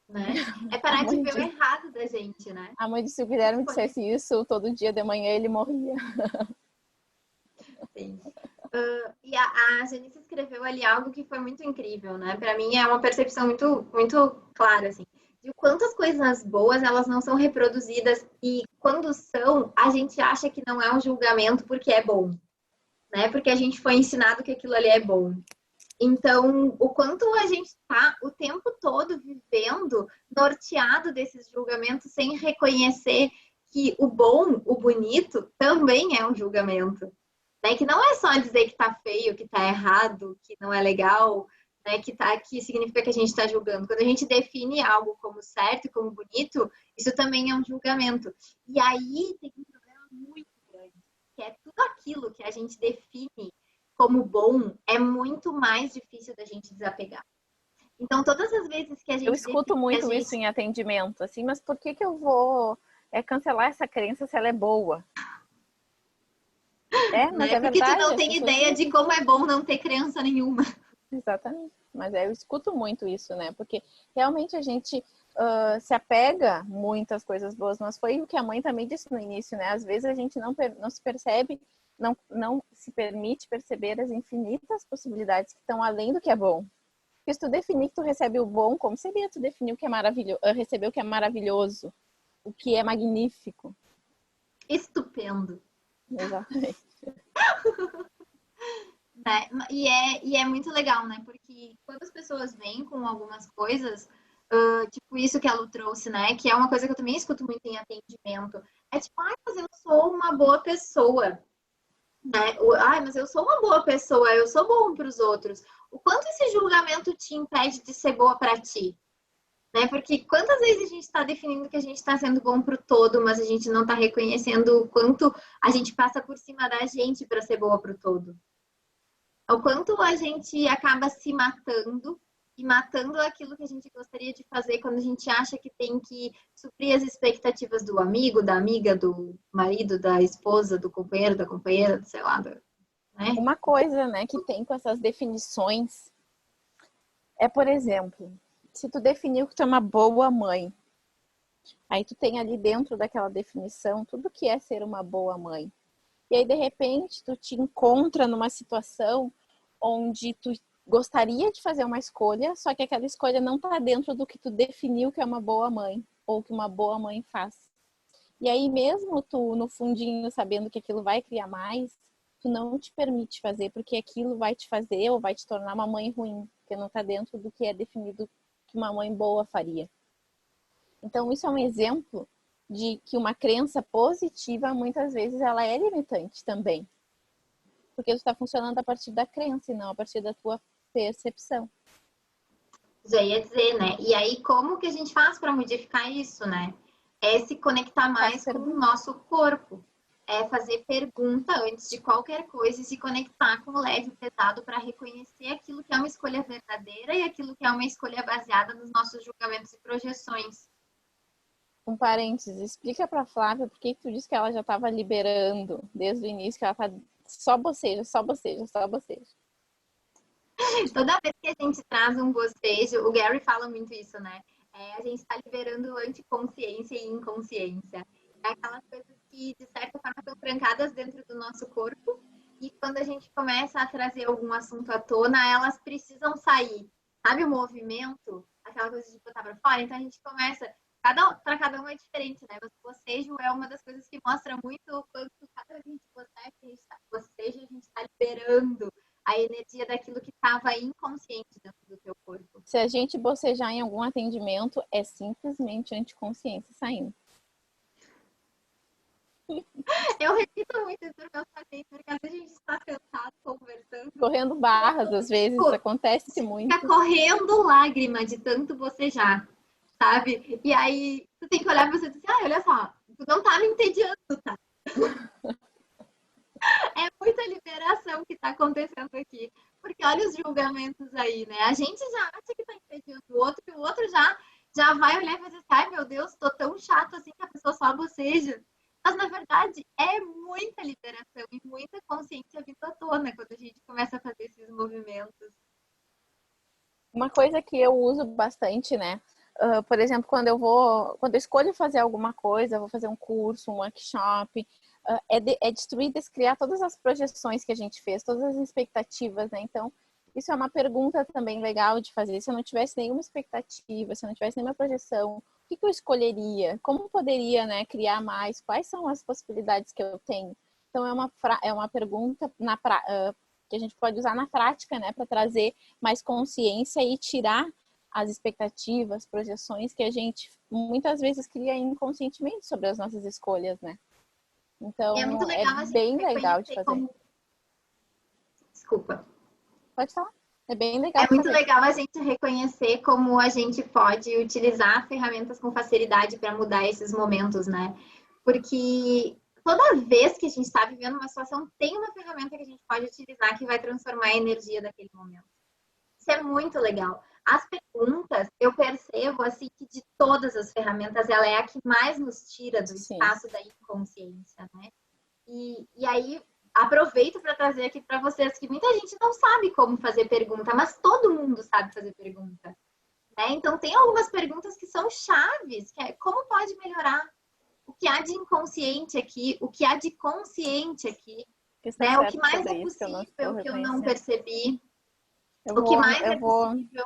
Né? É parar de ver o errado da gente, né? A mãe disse, se o Guilherme dissesse isso todo dia de manhã, ele morria. Sim. E a Janice escreveu ali algo que foi muito incrível, né? Para mim é uma percepção muito, muito clara, assim, de quantas coisas boas elas não são reproduzidas e quando são, a gente acha que não é um julgamento porque é bom, né? Porque a gente foi ensinado que aquilo ali é bom. Então, o quanto a gente está o tempo todo vivendo norteado desses julgamentos sem reconhecer que o bom, o bonito, também é um julgamento. Né? Que não é só dizer que tá feio, que tá errado, que não é legal, né? Que significa que a gente está julgando. Quando a gente define algo como certo e como bonito, isso também é um julgamento. E aí tem um problema muito grande, que é tudo aquilo que a gente define como bom, é muito mais difícil da gente desapegar. Então, todas as vezes que a gente... Eu escuto muito isso em atendimento, assim, mas por que eu vou cancelar essa crença se ela é boa? Mas né? é Porque verdade, tu não tem ideia de como é bom não ter crença nenhuma. Exatamente. Mas eu escuto muito isso, né? Porque realmente a gente se apega muito às coisas boas, mas foi o que a mãe também disse no início, né? Às vezes a gente não se percebe, não se permite perceber as infinitas possibilidades que estão além do que é bom. Porque se tu definir que tu recebe o bom, como seria tu definir o que é maravilhoso, receber o que é maravilhoso, o que é magnífico? Estupendo. Exatamente. Né? E é muito legal, né? Porque quando as pessoas vêm com algumas coisas, tipo isso que a Lu trouxe, né? Que é uma coisa que eu também escuto muito em atendimento. É tipo, mas eu sou uma boa pessoa. Né? Mas eu sou uma boa pessoa, eu sou bom para os outros. O quanto esse julgamento te impede de ser boa para ti? Né? Porque quantas vezes a gente está definindo que a gente está sendo bom para o todo, mas a gente não está reconhecendo o quanto a gente passa por cima da gente para ser boa para o todo. O quanto a gente acaba se matando e matando aquilo que a gente gostaria de fazer quando a gente acha que tem que suprir as expectativas do amigo, da amiga, do marido, da esposa, do companheiro, da companheira, sei lá. Né? Uma coisa, né, que tem com essas definições é, por exemplo, se tu definiu que tu é uma boa mãe, aí tu tem ali dentro daquela definição tudo que é ser uma boa mãe. E aí, de repente, tu te encontra numa situação onde tu gostaria de fazer uma escolha, só que aquela escolha não está dentro do que tu definiu que é uma boa mãe, ou que uma boa mãe faz. E aí, mesmo tu, no fundinho, sabendo que aquilo vai criar mais, tu não te permite fazer, porque aquilo vai te fazer ou vai te tornar uma mãe ruim, porque não está dentro do que é definido que uma mãe boa faria. Então, isso é um exemplo de que uma crença positiva, muitas vezes, ela é limitante também. Porque tu está funcionando a partir da crença e não a partir da tua percepção. Já ia dizer, né? E aí, como que a gente faz para modificar isso, né? É se conectar mais com o nosso corpo. É fazer pergunta antes de qualquer coisa e se conectar com o leve e pesado para reconhecer aquilo que é uma escolha verdadeira e aquilo que é uma escolha baseada nos nossos julgamentos e projeções. Um parênteses, explica para Flávia por que tu disse que ela já estava liberando desde o início, que ela tá só boceja, só boceja, só boceja. Toda vez que a gente traz um bocejo, o Gary fala muito isso, né? A gente está liberando anticonsciência e inconsciência. É aquelas coisas que, de certa forma, estão trancadas dentro do nosso corpo e quando a gente começa a trazer algum assunto à tona, elas precisam sair. Sabe o movimento? Aquela coisa de botar para fora? Então a gente começa... Para cada um é diferente, né? Mas o bocejo é uma das coisas que mostra muito o quanto cada vez que a gente boceja, a gente está liberando a energia daquilo que estava inconsciente dentro do teu corpo. Se a gente bocejar em algum atendimento, é simplesmente anticonsciência saindo. Eu repito muito isso para meus pacientes, porque às vezes a gente está sentado, conversando. Correndo barras, às vezes, isso acontece muito. Fica correndo lágrima de tanto bocejar, sabe? E aí, tu tem que olhar para você e dizer, olha só, tu não tá me entediando, tá? É muita liberação que está acontecendo aqui. Porque olha os julgamentos aí, né? A gente já acha que está entediando o outro, e o outro já vai olhar e vai dizer, ai meu Deus, tô tão chato assim que a pessoa só boceja. Mas, na verdade, é muita liberação e muita consciência vindo à tona quando a gente começa a fazer esses movimentos. Uma coisa que eu uso bastante, né? Por exemplo, quando eu escolho fazer alguma coisa, vou fazer um curso, um workshop, é destruir, descriar todas as projeções que a gente fez, todas as expectativas, né? Então, isso é uma pergunta também legal de fazer. Se eu não tivesse nenhuma expectativa, se eu não tivesse nenhuma projeção, o que eu escolheria? Como poderia, né, criar mais? Quais são as possibilidades que eu tenho? Então, é uma pergunta que a gente pode usar na prática, né, para trazer mais consciência e tirar as expectativas, projeções que a gente muitas vezes cria inconscientemente sobre as nossas escolhas, né? Então, É muito legal a gente bem legal de reconhecer fazer. Desculpa. Pode falar. É bem legal É de muito fazer. legal a gente reconhecer como a gente pode utilizar ferramentas com facilidade para mudar esses momentos, né? Porque toda vez que a gente está vivendo uma situação, tem uma ferramenta que a gente pode utilizar que vai transformar a energia daquele momento. Isso é muito legal. As perguntas, eu percebo assim que de todas as ferramentas, ela é a que mais nos tira do espaço da inconsciência, né? E aí, aproveito para trazer aqui para vocês que muita gente não sabe como fazer pergunta, mas todo mundo sabe fazer pergunta, né? Então, tem algumas perguntas que são chaves, que é como pode melhorar? O que há de inconsciente aqui? O que há de consciente aqui? Né? O que mais é possível que eu não percebi? O que mais é possível?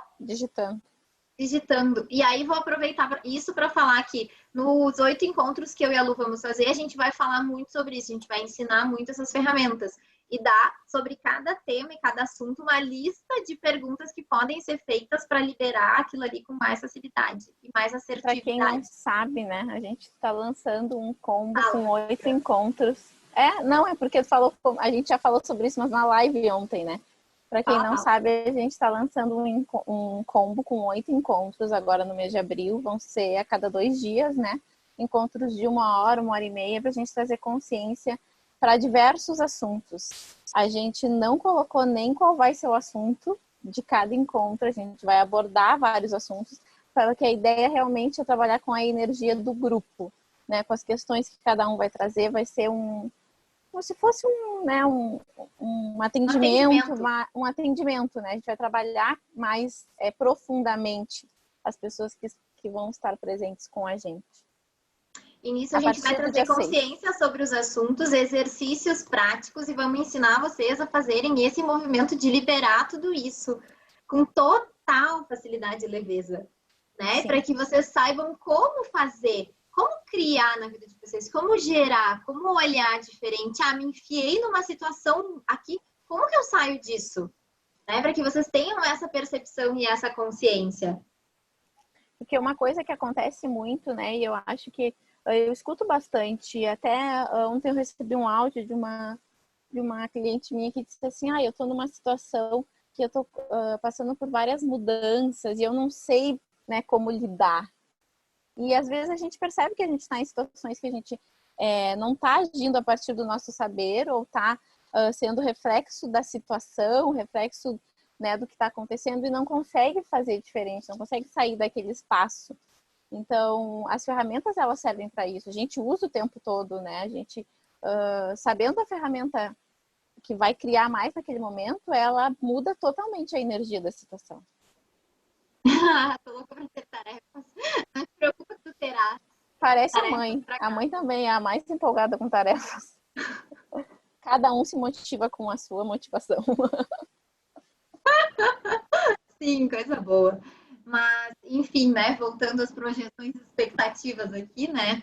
Digitando. E aí vou aproveitar isso para falar que nos 8 encontros que eu e a Lu vamos fazer, a gente vai falar muito sobre isso, a gente vai ensinar muito essas ferramentas e dar sobre cada tema e cada assunto uma lista de perguntas que podem ser feitas para liberar aquilo ali com mais facilidade e mais assertividade. Para quem não sabe, né, a gente está lançando um combo com 8 encontros. Não, é porque a gente já falou sobre isso, mas na live ontem, né? Para quem não sabe, a gente está lançando um combo com 8 encontros agora no mês de abril. Vão ser a cada 2 dias, né? Encontros de 1 hora e meia, para a gente trazer consciência para diversos assuntos. A gente não colocou nem qual vai ser o assunto de cada encontro. A gente vai abordar vários assuntos, para que a ideia realmente é trabalhar com a energia do grupo, né? Com as questões que cada um vai trazer. Vai ser como se fosse um atendimento, um atendimento, né? A gente vai trabalhar mais profundamente as pessoas que vão estar presentes com a gente. E nisso a gente vai trazer consciência sobre os assuntos, exercícios práticos e vamos ensinar vocês a fazerem esse movimento de liberar tudo isso com total facilidade e leveza, né? Para que vocês saibam como fazer. Como criar na vida de vocês? Como gerar? Como olhar diferente? Me enfiei numa situação aqui, como que eu saio disso? Né? Para que vocês tenham essa percepção e essa consciência. Porque uma coisa que acontece muito, né? E eu acho que eu escuto bastante. Até ontem eu recebi um áudio de uma cliente minha que disse assim: eu tô numa situação que eu tô passando por várias mudanças e eu não sei, né, como lidar. E às vezes a gente percebe que a gente está em situações que a gente não está agindo a partir do nosso saber ou está sendo reflexo da situação, reflexo, né, do que está acontecendo e não consegue fazer diferente, não consegue sair daquele espaço. Então, as ferramentas, elas servem para isso. A gente usa o tempo todo, né? A gente, sabendo a ferramenta que vai criar mais naquele momento, ela muda totalmente a energia da situação. Tô louca pra ter tarefas. Não te preocupa que tu terás. Parece a mãe. A mãe também é a mais empolgada com tarefas. Cada um se motiva com a sua motivação. Sim, coisa boa. Mas, enfim, né? Voltando às projeções e expectativas aqui, né?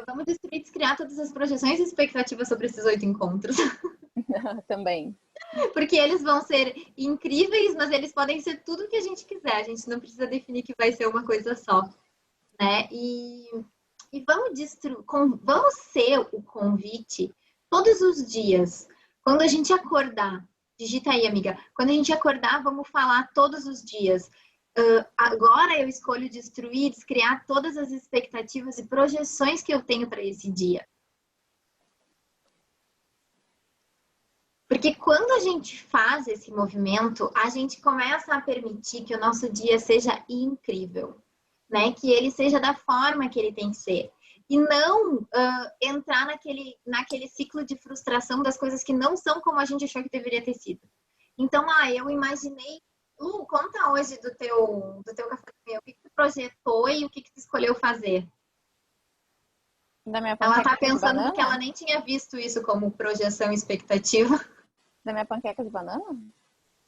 Vamos descriar todas as projeções e expectativas sobre esses 8 encontros. Também. Porque eles vão ser incríveis, mas eles podem ser tudo o que a gente quiser. A gente não precisa definir que vai ser uma coisa só, né? E vamos ser o convite todos os dias. Quando a gente acordar, digita aí, amiga. Quando a gente acordar, vamos falar todos os dias. Agora eu escolho destruir, descriar todas as expectativas e projeções que eu tenho para esse dia. Porque quando a gente faz esse movimento, a gente começa a permitir que o nosso dia seja incrível, né? Que ele seja da forma que ele tem que ser. E não entrar naquele ciclo de frustração das coisas que não são como a gente achou que deveria ter sido. Então, eu imaginei... conta hoje do teu café da manhã. O que tu projetou e o que tu escolheu fazer? Ela tá pensando que ela nem tinha visto isso como projeção e expectativa. Da minha panqueca de banana?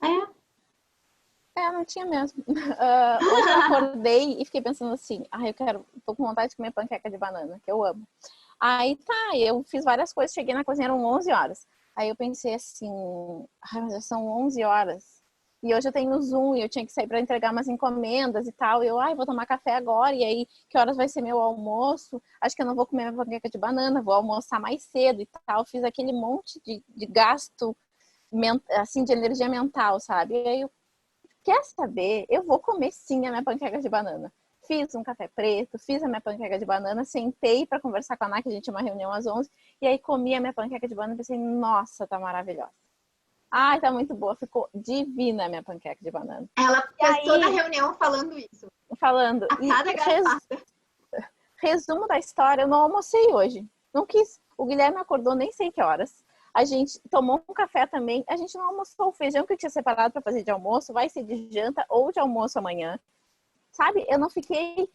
É, não tinha mesmo. Hoje eu acordei e fiquei pensando assim, tô com vontade de comer panqueca de banana, que eu amo. Aí eu fiz várias coisas, cheguei na cozinha, eram 11 horas. Aí eu pensei assim, ai, mas já são 11 horas. E hoje eu tenho Zoom e eu tinha que sair para entregar umas encomendas e tal. E eu, ai, vou tomar café agora. E aí, que horas vai ser meu almoço? Acho que eu não vou comer minha panqueca de banana, vou almoçar mais cedo e tal. Fiz aquele monte de gasto, assim, de energia mental, sabe? E aí eu, quer saber? Eu vou comer sim a minha panqueca de banana. Fiz um café preto, fiz a minha panqueca de banana, sentei para conversar com a Ana, que a gente tinha uma reunião às 11, e aí comi a minha panqueca de banana e pensei, nossa, tá maravilhosa. Ai, tá muito boa, ficou divina a minha panqueca de banana. Ela E fez aí, toda a reunião falando isso. falando, A cada garfada. resumo da história, eu não almocei hoje. Não quis. O Guilherme acordou nem sei que horas. A gente tomou um café também. A gente não almoçou. O feijão que eu tinha separado para fazer de almoço vai ser de janta ou de almoço amanhã. Sabe? Eu não fiquei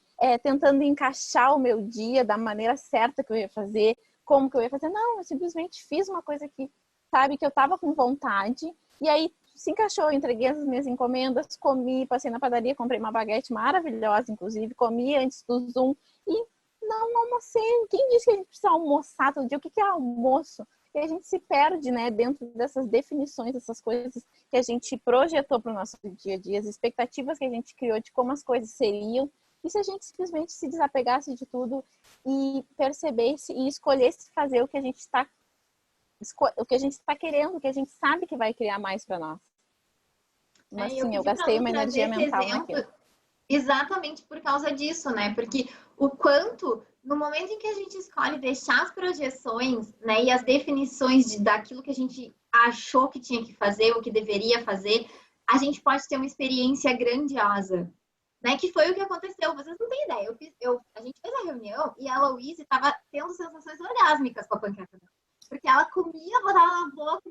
tentando encaixar o meu dia da maneira certa que eu ia fazer, como que eu ia fazer. Não, eu simplesmente fiz uma coisa que, sabe, que eu tava com vontade. E aí se encaixou, eu entreguei as minhas encomendas, comi, passei na padaria, comprei uma baguete maravilhosa, inclusive, comi antes do Zoom e não almocei. Quem disse que a gente precisa almoçar todo dia? O que é almoço? E a gente se perde, né, dentro dessas definições, dessas coisas que a gente projetou para o nosso dia a dia, as expectativas que a gente criou de como as coisas seriam. E se a gente simplesmente se desapegasse de tudo e percebesse e escolhesse fazer o que a gente está querendo, o que a gente sabe que vai criar mais para nós. Mas sim, eu gastei uma energia mental naquilo. Exatamente por causa disso, né? Porque o quanto, no momento em que a gente escolhe deixar as projeções, né, e as definições daquilo que a gente achou que tinha que fazer, ou que deveria fazer, a gente pode ter uma experiência grandiosa, né? Que foi o que aconteceu. Vocês não têm ideia. A gente fez a reunião e a Louise estava tendo sensações orgásmicas com a panqueca dela. Porque ela comia, botava na boca.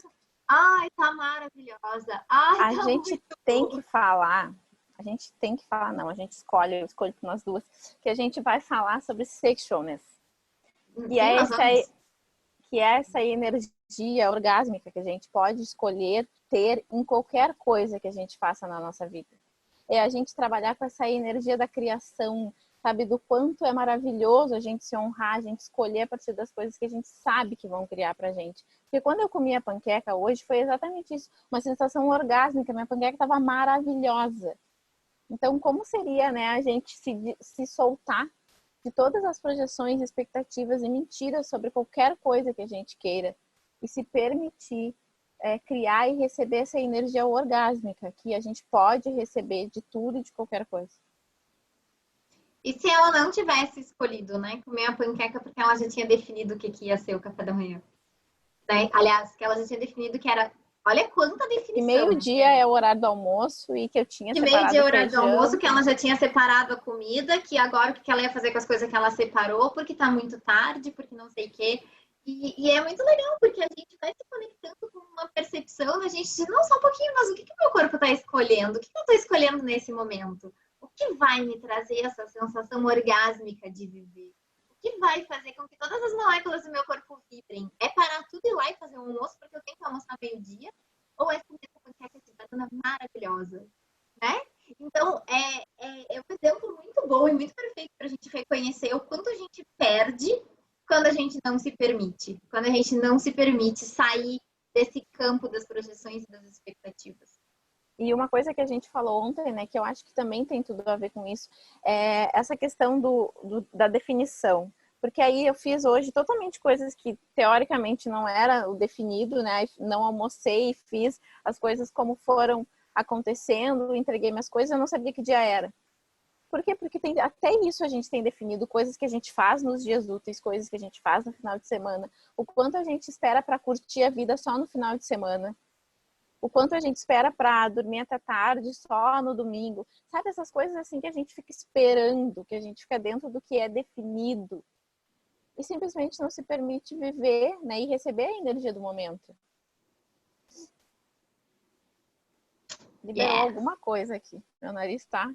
Ai, tá maravilhosa. Ai, a tá gente muito tem boa. que falar. A gente tem que falar, não, a gente escolhe, eu escolho com nós duas, que a gente vai falar sobre sexualness. Sim, Que é essa energia orgásmica que a gente pode escolher ter em qualquer coisa que a gente faça na nossa vida. É a gente trabalhar com essa energia da criação, sabe, do quanto é maravilhoso a gente se honrar, a gente escolher a partir das coisas que a gente sabe que vão criar pra gente. Porque quando eu comi a panqueca hoje, foi exatamente isso, uma sensação orgásmica, minha panqueca estava maravilhosa. Então, como seria, né, a gente se soltar de todas as projeções, expectativas e mentiras sobre qualquer coisa que a gente queira e se permitir criar e receber essa energia orgásmica que a gente pode receber de tudo e de qualquer coisa. E se ela não tivesse escolhido, né, comer a panqueca porque ela já tinha definido o que ia ser o café da manhã, né? Aliás, que ela já tinha definido que era, olha quanta definição. Que meio-dia é o horário do almoço e que eu tinha que separado meio-dia é o horário feijão. do almoço, que ela já tinha separado a comida, que agora o que ela ia fazer com as coisas que ela separou, porque tá muito tarde, porque não sei o quê. E é muito legal, porque a gente vai se conectando com uma percepção, a gente diz, não, só um pouquinho, mas o que o meu corpo está escolhendo? O que eu estou escolhendo nesse momento? O que vai me trazer essa sensação orgásmica de viver? O que vai fazer com que todas as moléculas do meu corpo vibrem? É parar tudo e ir lá e fazer um almoço, porque eu tenho que almoçar meio-dia? Ou é comer essa panqueca de banana maravilhosa? Né? Então, é um exemplo muito bom e muito perfeito para a gente reconhecer o quanto a gente perde quando a gente não se permite. Quando a gente não se permite sair desse campo das projeções e das expectativas. E uma coisa que a gente falou ontem, né, que eu acho que também tem tudo a ver com isso, é essa questão da definição. Porque aí eu fiz hoje totalmente coisas que teoricamente não era o definido, né? Não almocei, fiz as coisas como foram acontecendo, entreguei minhas coisas, eu não sabia que dia era. Por quê? Porque até isso a gente tem definido, coisas que a gente faz nos dias úteis, coisas que a gente faz no final de semana, o quanto a gente espera para curtir a vida só no final de semana, o quanto a gente espera para dormir até tarde só no domingo. Sabe, essas coisas assim que a gente fica esperando, que a gente fica dentro do que é definido e simplesmente não se permite viver, né, e receber a energia do momento. Liberou alguma coisa aqui. Meu nariz tá...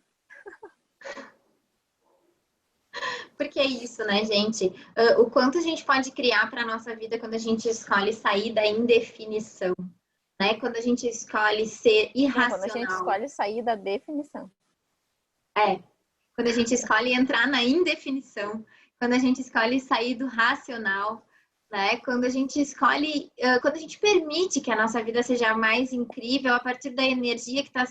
Porque é isso, né, gente? O quanto a gente pode criar para a nossa vida quando a gente escolhe sair da indefinição, né? Quando a gente escolhe ser irracional. Quando a gente escolhe sair da definição. Quando a gente escolhe entrar na indefinição, quando a gente escolhe sair do racional, né? Quando a gente escolhe, quando a gente permite que a nossa vida seja mais incrível a partir da energia que está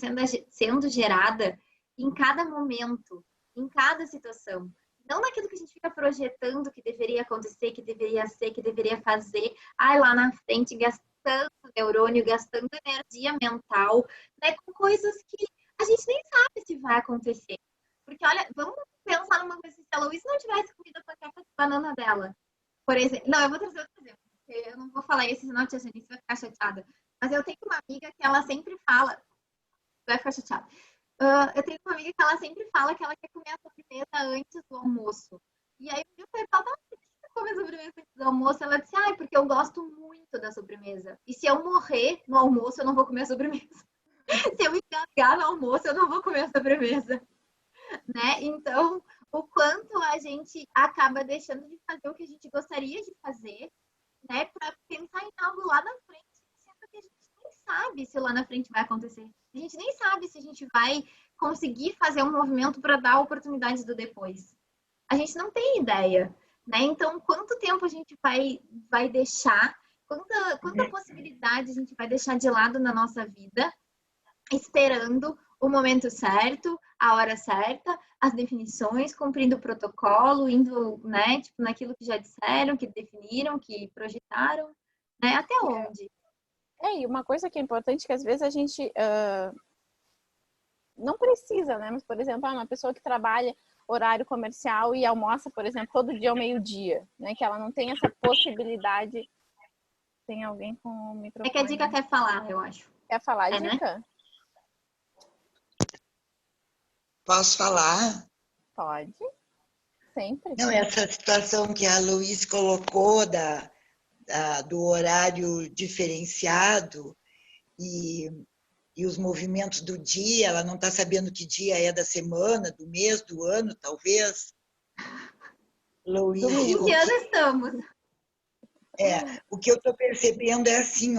sendo gerada em cada momento, em cada situação. Não naquilo que a gente fica projetando que deveria acontecer, que deveria ser, que deveria fazer, lá na frente, gastando neurônio, gastando energia mental, né? Com coisas que a gente nem sabe se vai acontecer. Porque, olha, vamos pensar numa coisa, se a Luísa não tivesse comido a panqueca de banana dela, por exemplo. Não, eu vou trazer outro exemplo, porque eu não vou falar esse, senão a tia Janice vai ficar chateada. Mas eu tenho uma amiga que ela sempre fala. Vai ficar chateada. Eu tenho uma amiga que ela sempre fala que ela quer comer a sobremesa antes do almoço. E aí eu falei, por que você come a sobremesa antes do almoço? Ela disse, porque eu gosto muito da sobremesa. E se eu morrer no almoço, eu não vou comer a sobremesa. Se eu engasgar no almoço, eu não vou comer a sobremesa. Né? Então, o quanto a gente acaba deixando de fazer o que a gente gostaria de fazer, né, para pensar em algo lá na frente, sendo que a gente nem sabe se lá na frente vai acontecer. A gente nem sabe se a gente vai conseguir fazer um movimento para dar oportunidades do depois. A gente não tem ideia, né? Então, quanto tempo a gente vai deixar, quanta possibilidade a gente vai deixar de lado na nossa vida, esperando o momento certo, a hora certa, as definições, cumprindo o protocolo, indo, né, tipo, naquilo que já disseram, que definiram, que projetaram, né? Até onde? E uma coisa que é importante, que às vezes a gente não precisa, né? Mas, por exemplo, uma pessoa que trabalha horário comercial e almoça, por exemplo, todo dia ao meio-dia, né? Que ela não tem essa possibilidade. Tem alguém com o microfone? É que a Dica quer falar, eu acho. Quer falar, Dica? Né? Posso falar? Pode. Sempre. Não, essa situação que a Luiz colocou do horário diferenciado e os movimentos do dia, ela não está sabendo que dia é da semana, do mês, do ano, talvez. Luiz, em que ano estamos? O que eu estou percebendo é assim,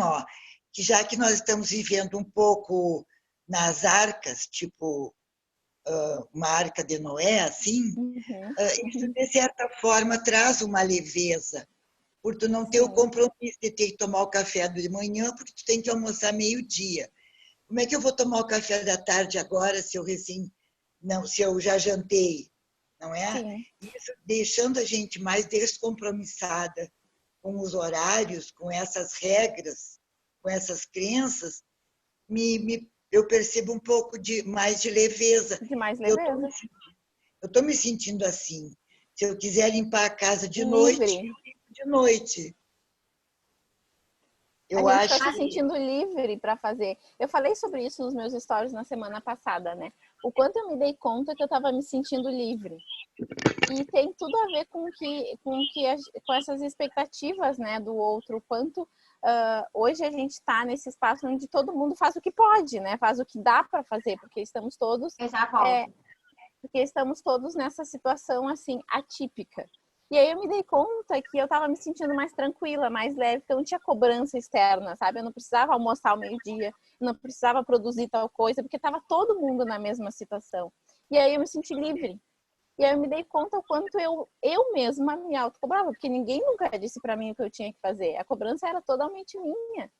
que já que nós estamos vivendo um pouco nas arcas, tipo uma arca de Noé, assim, isso de certa forma traz uma leveza, por tu não ter o compromisso de ter que tomar o café de manhã, porque tu tem que almoçar meio-dia. Como é que eu vou tomar o café da tarde agora se eu já jantei, não é? Sim. Isso deixando a gente mais descompromissada com os horários, com essas regras, com essas crenças, eu percebo um pouco mais de leveza. De mais leveza. Eu estou me sentindo assim. Se eu quiser limpar a casa de noite, eu limpo de noite. A gente está se sentindo livre para fazer. Eu falei sobre isso nos meus stories na semana passada, né? O quanto eu me dei conta que eu estava me sentindo livre. E tem tudo a ver com essas expectativas, né, do outro. O quanto hoje a gente está nesse espaço onde todo mundo faz o que pode, né? Faz o que dá para fazer, porque estamos todos nessa situação assim atípica. E aí eu me dei conta que eu estava me sentindo mais tranquila, mais leve, porque eu não tinha cobrança externa, sabe? Eu não precisava almoçar ao meio-dia, eu não precisava produzir tal coisa, porque estava todo mundo na mesma situação. E aí eu me senti livre. E aí eu me dei conta o quanto eu mesma me autocobrava, porque ninguém nunca disse para mim o que eu tinha que fazer. A cobrança era totalmente minha.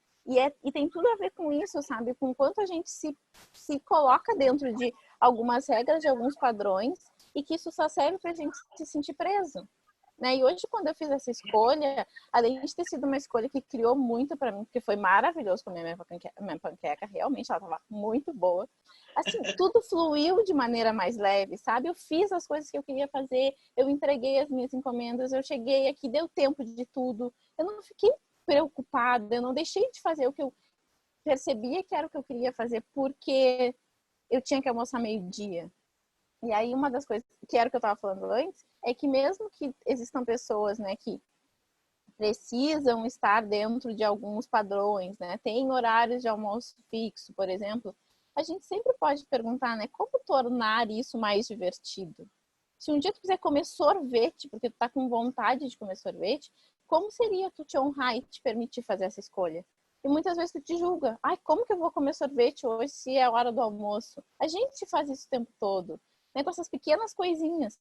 E tem tudo a ver com isso, sabe? Com o quanto a gente se coloca dentro de algumas regras, de alguns padrões, e que isso só serve para a gente se sentir preso. Né? E hoje, quando eu fiz essa escolha, além de ter sido uma escolha que criou muito para mim, porque foi maravilhoso comer minha panqueca, realmente ela estava muito boa. Assim, tudo fluiu de maneira mais leve, sabe? Eu fiz as coisas que eu queria fazer, eu entreguei as minhas encomendas, eu cheguei aqui, deu tempo de tudo. Eu não fiquei preocupada, eu não deixei de fazer o que eu percebia que era o que eu queria fazer, porque eu tinha que almoçar meio-dia. E aí uma das coisas, que era o que eu estava falando antes, é que mesmo que existam pessoas, né, que precisam estar dentro de alguns padrões, né, tem horários de almoço fixo, por exemplo, a gente sempre pode perguntar, né, como tornar isso mais divertido? Se um dia tu quiser comer sorvete, porque tu tá com vontade de comer sorvete, como seria tu te honrar e te permitir fazer essa escolha? E muitas vezes tu te julga, como que eu vou comer sorvete hoje se é a hora do almoço? A gente faz isso o tempo todo, né, com essas pequenas coisinhas.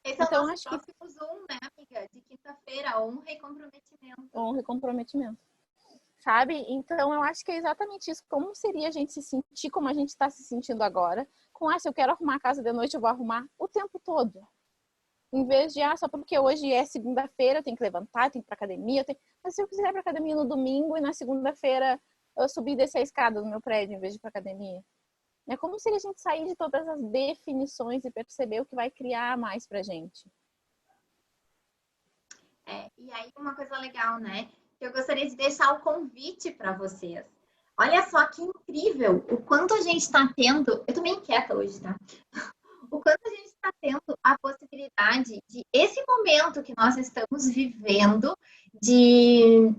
Esse é o Então, nosso acho que próximo Zoom, né, amiga? De quinta-feira, honra e comprometimento. honra e comprometimento. Sabe? Então, eu acho que é exatamente isso. Como seria a gente se sentir como a gente está se sentindo agora? Com, se eu quero arrumar a casa de noite, eu vou arrumar o tempo todo. Em vez de, só porque hoje é segunda-feira, eu tenho que levantar, eu tenho que ir pra academia. Mas se eu quiser ir pra academia no domingo e na segunda-feira eu subir e descer a escada do meu prédio em vez de ir pra academia? É como se a gente sair de todas as definições e perceber o que vai criar mais pra gente. E aí uma coisa legal, né? Eu gostaria de deixar o convite para vocês. Olha só que incrível o quanto a gente está tendo. Eu tô meio inquieta hoje, tá? O quanto a gente está tendo a possibilidade de esse momento que nós estamos vivendo de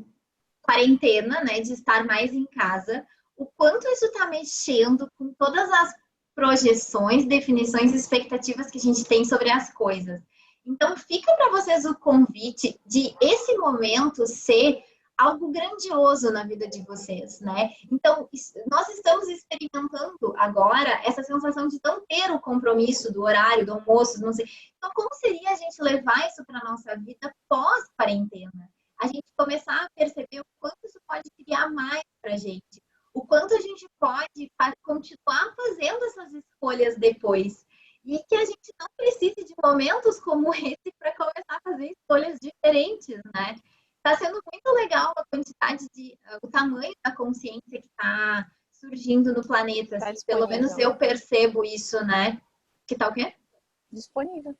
quarentena, né? De estar mais em casa, o quanto isso está mexendo com todas as projeções, definições e expectativas que a gente tem sobre as coisas. Então, fica para vocês o convite de esse momento ser algo grandioso na vida de vocês, né? Então, nós estamos experimentando agora essa sensação de não ter o compromisso do horário, do almoço, não sei. Então, como seria a gente levar isso para a nossa vida pós-quarentena? A gente começar a perceber o quanto isso pode criar mais para a gente. O quanto a gente pode continuar fazendo essas escolhas depois. E que a gente não precise de momentos como esse para começar a fazer escolhas diferentes, né? Está sendo muito legal a quantidade o tamanho da consciência que está surgindo no planeta. Tá Assim, pelo menos eu percebo isso, né? Que tá o quê? Disponível.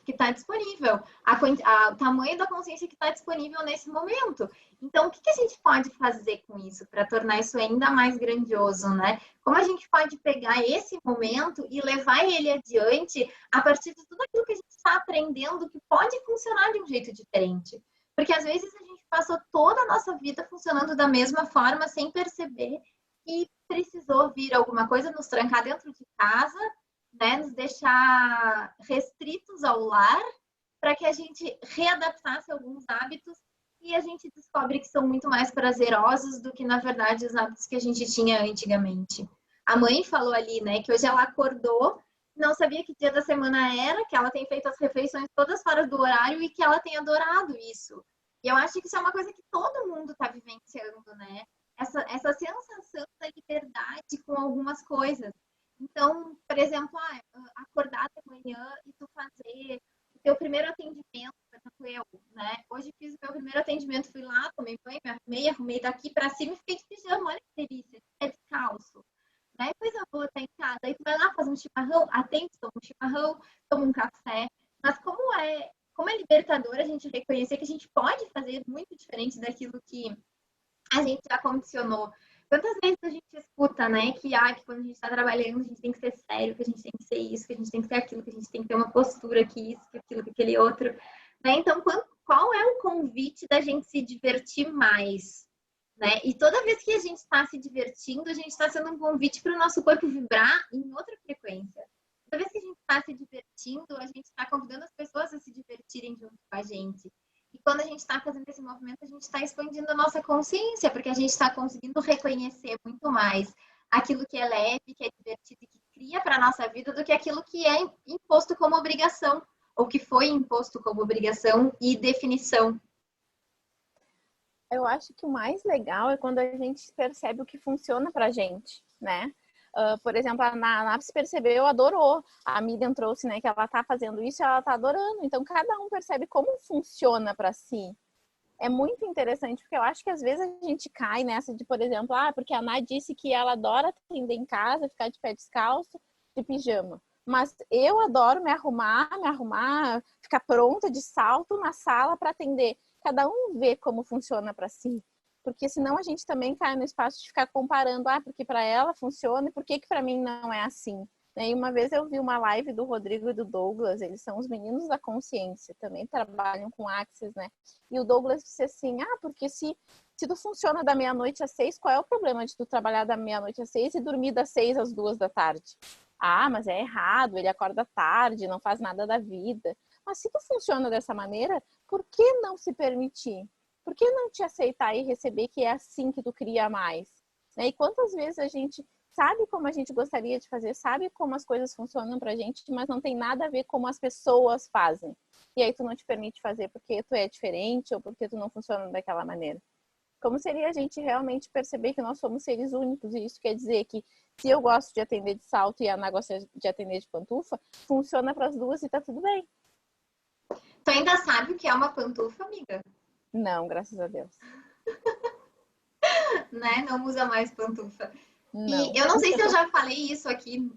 Que está disponível, o tamanho da consciência que está disponível nesse momento. Então, o que a gente pode fazer com isso para tornar isso ainda mais grandioso, né? Como a gente pode pegar esse momento e levar ele adiante a partir de tudo aquilo que a gente está aprendendo que pode funcionar de um jeito diferente. Porque às vezes a gente passou toda a nossa vida funcionando da mesma forma sem perceber que precisou vir alguma coisa nos trancar dentro de casa, né, nos deixar restritos ao lar para que a gente readaptasse alguns hábitos e a gente descobre que são muito mais prazerosos do que, na verdade, os hábitos que a gente tinha antigamente. A mãe falou ali, né, que hoje ela acordou, não sabia que dia da semana era, que ela tem feito as refeições todas fora do horário e que ela tem adorado isso. E eu acho que isso é uma coisa que todo mundo está vivenciando, né? Essa sensação da liberdade com algumas coisas. Então, por exemplo, acordar de manhã e tu fazer o teu primeiro atendimento, por exemplo, eu, né? Hoje fiz o meu primeiro atendimento, fui lá, tomei banho, me arrumei daqui pra cima e fiquei de pijama, olha que delícia, é descalço. Né? Depois eu vou estar em casa, aí tu vai lá, faz um chimarrão, atende, toma um chimarrão, toma um café. Mas como é libertador a gente reconhecer que a gente pode fazer muito diferente daquilo que a gente já condicionou. Quantas vezes a gente escuta, né, que quando a gente está trabalhando, a gente tem que ser sério, que a gente tem que ser isso, que a gente tem que ser aquilo, que a gente tem que ter uma postura, que isso, que aquilo, que aquele outro. Né? Então, qual é o convite da gente se divertir mais? Né? E toda vez que a gente está se divertindo, a gente está sendo um convite para o nosso corpo vibrar em outra frequência. Toda vez que a gente está se divertindo, a gente está convidando as pessoas a se divertirem junto com a gente. E quando a gente está fazendo esse movimento, a gente está expandindo a nossa consciência, porque a gente está conseguindo reconhecer muito mais aquilo que é leve, que é divertido e que cria para a nossa vida do que aquilo que é imposto como obrigação, ou que foi imposto como obrigação e definição. Eu acho que o mais legal é quando a gente percebe o que funciona pra gente, né? Por exemplo, a Naps percebeu, adorou. A Miriam trouxe, né, que ela tá fazendo isso e ela tá adorando. Então, cada um percebe como funciona para si. É muito interessante, porque eu acho que às vezes a gente cai nessa de, por exemplo, porque a Ná disse que ela adora atender em casa, ficar de pé descalço, de pijama. Mas eu adoro me arrumar, ficar pronta de salto na sala para atender. Cada um vê como funciona para si. Porque senão a gente também cai no espaço de ficar comparando, porque para ela funciona e por que para mim não é assim. E uma vez eu vi uma live do Rodrigo e do Douglas, eles são os meninos da consciência, também trabalham com Axis, né? E o Douglas disse assim, porque se tu funciona da meia-noite às 6, qual é o problema de tu trabalhar da meia-noite às 6 e dormir das 6 às 2 da tarde? Mas é errado, ele acorda tarde, não faz nada da vida. Mas se tu funciona dessa maneira, por que não se permitir? Por que não te aceitar e receber que é assim que tu cria mais? E quantas vezes a gente sabe como a gente gostaria de fazer, sabe como as coisas funcionam pra gente, mas não tem nada a ver como as pessoas fazem. E aí tu não te permite fazer porque tu é diferente ou porque tu não funciona daquela maneira. Como seria a gente realmente perceber que nós somos seres únicos? E isso quer dizer que se eu gosto de atender de salto e a Ana gosta de atender de pantufa, funciona para as duas e tá tudo bem. Tu ainda sabe o que é uma pantufa, amiga? Não, graças a Deus. Né? Não usa mais pantufa. Não. E eu não sei se eu já falei isso aqui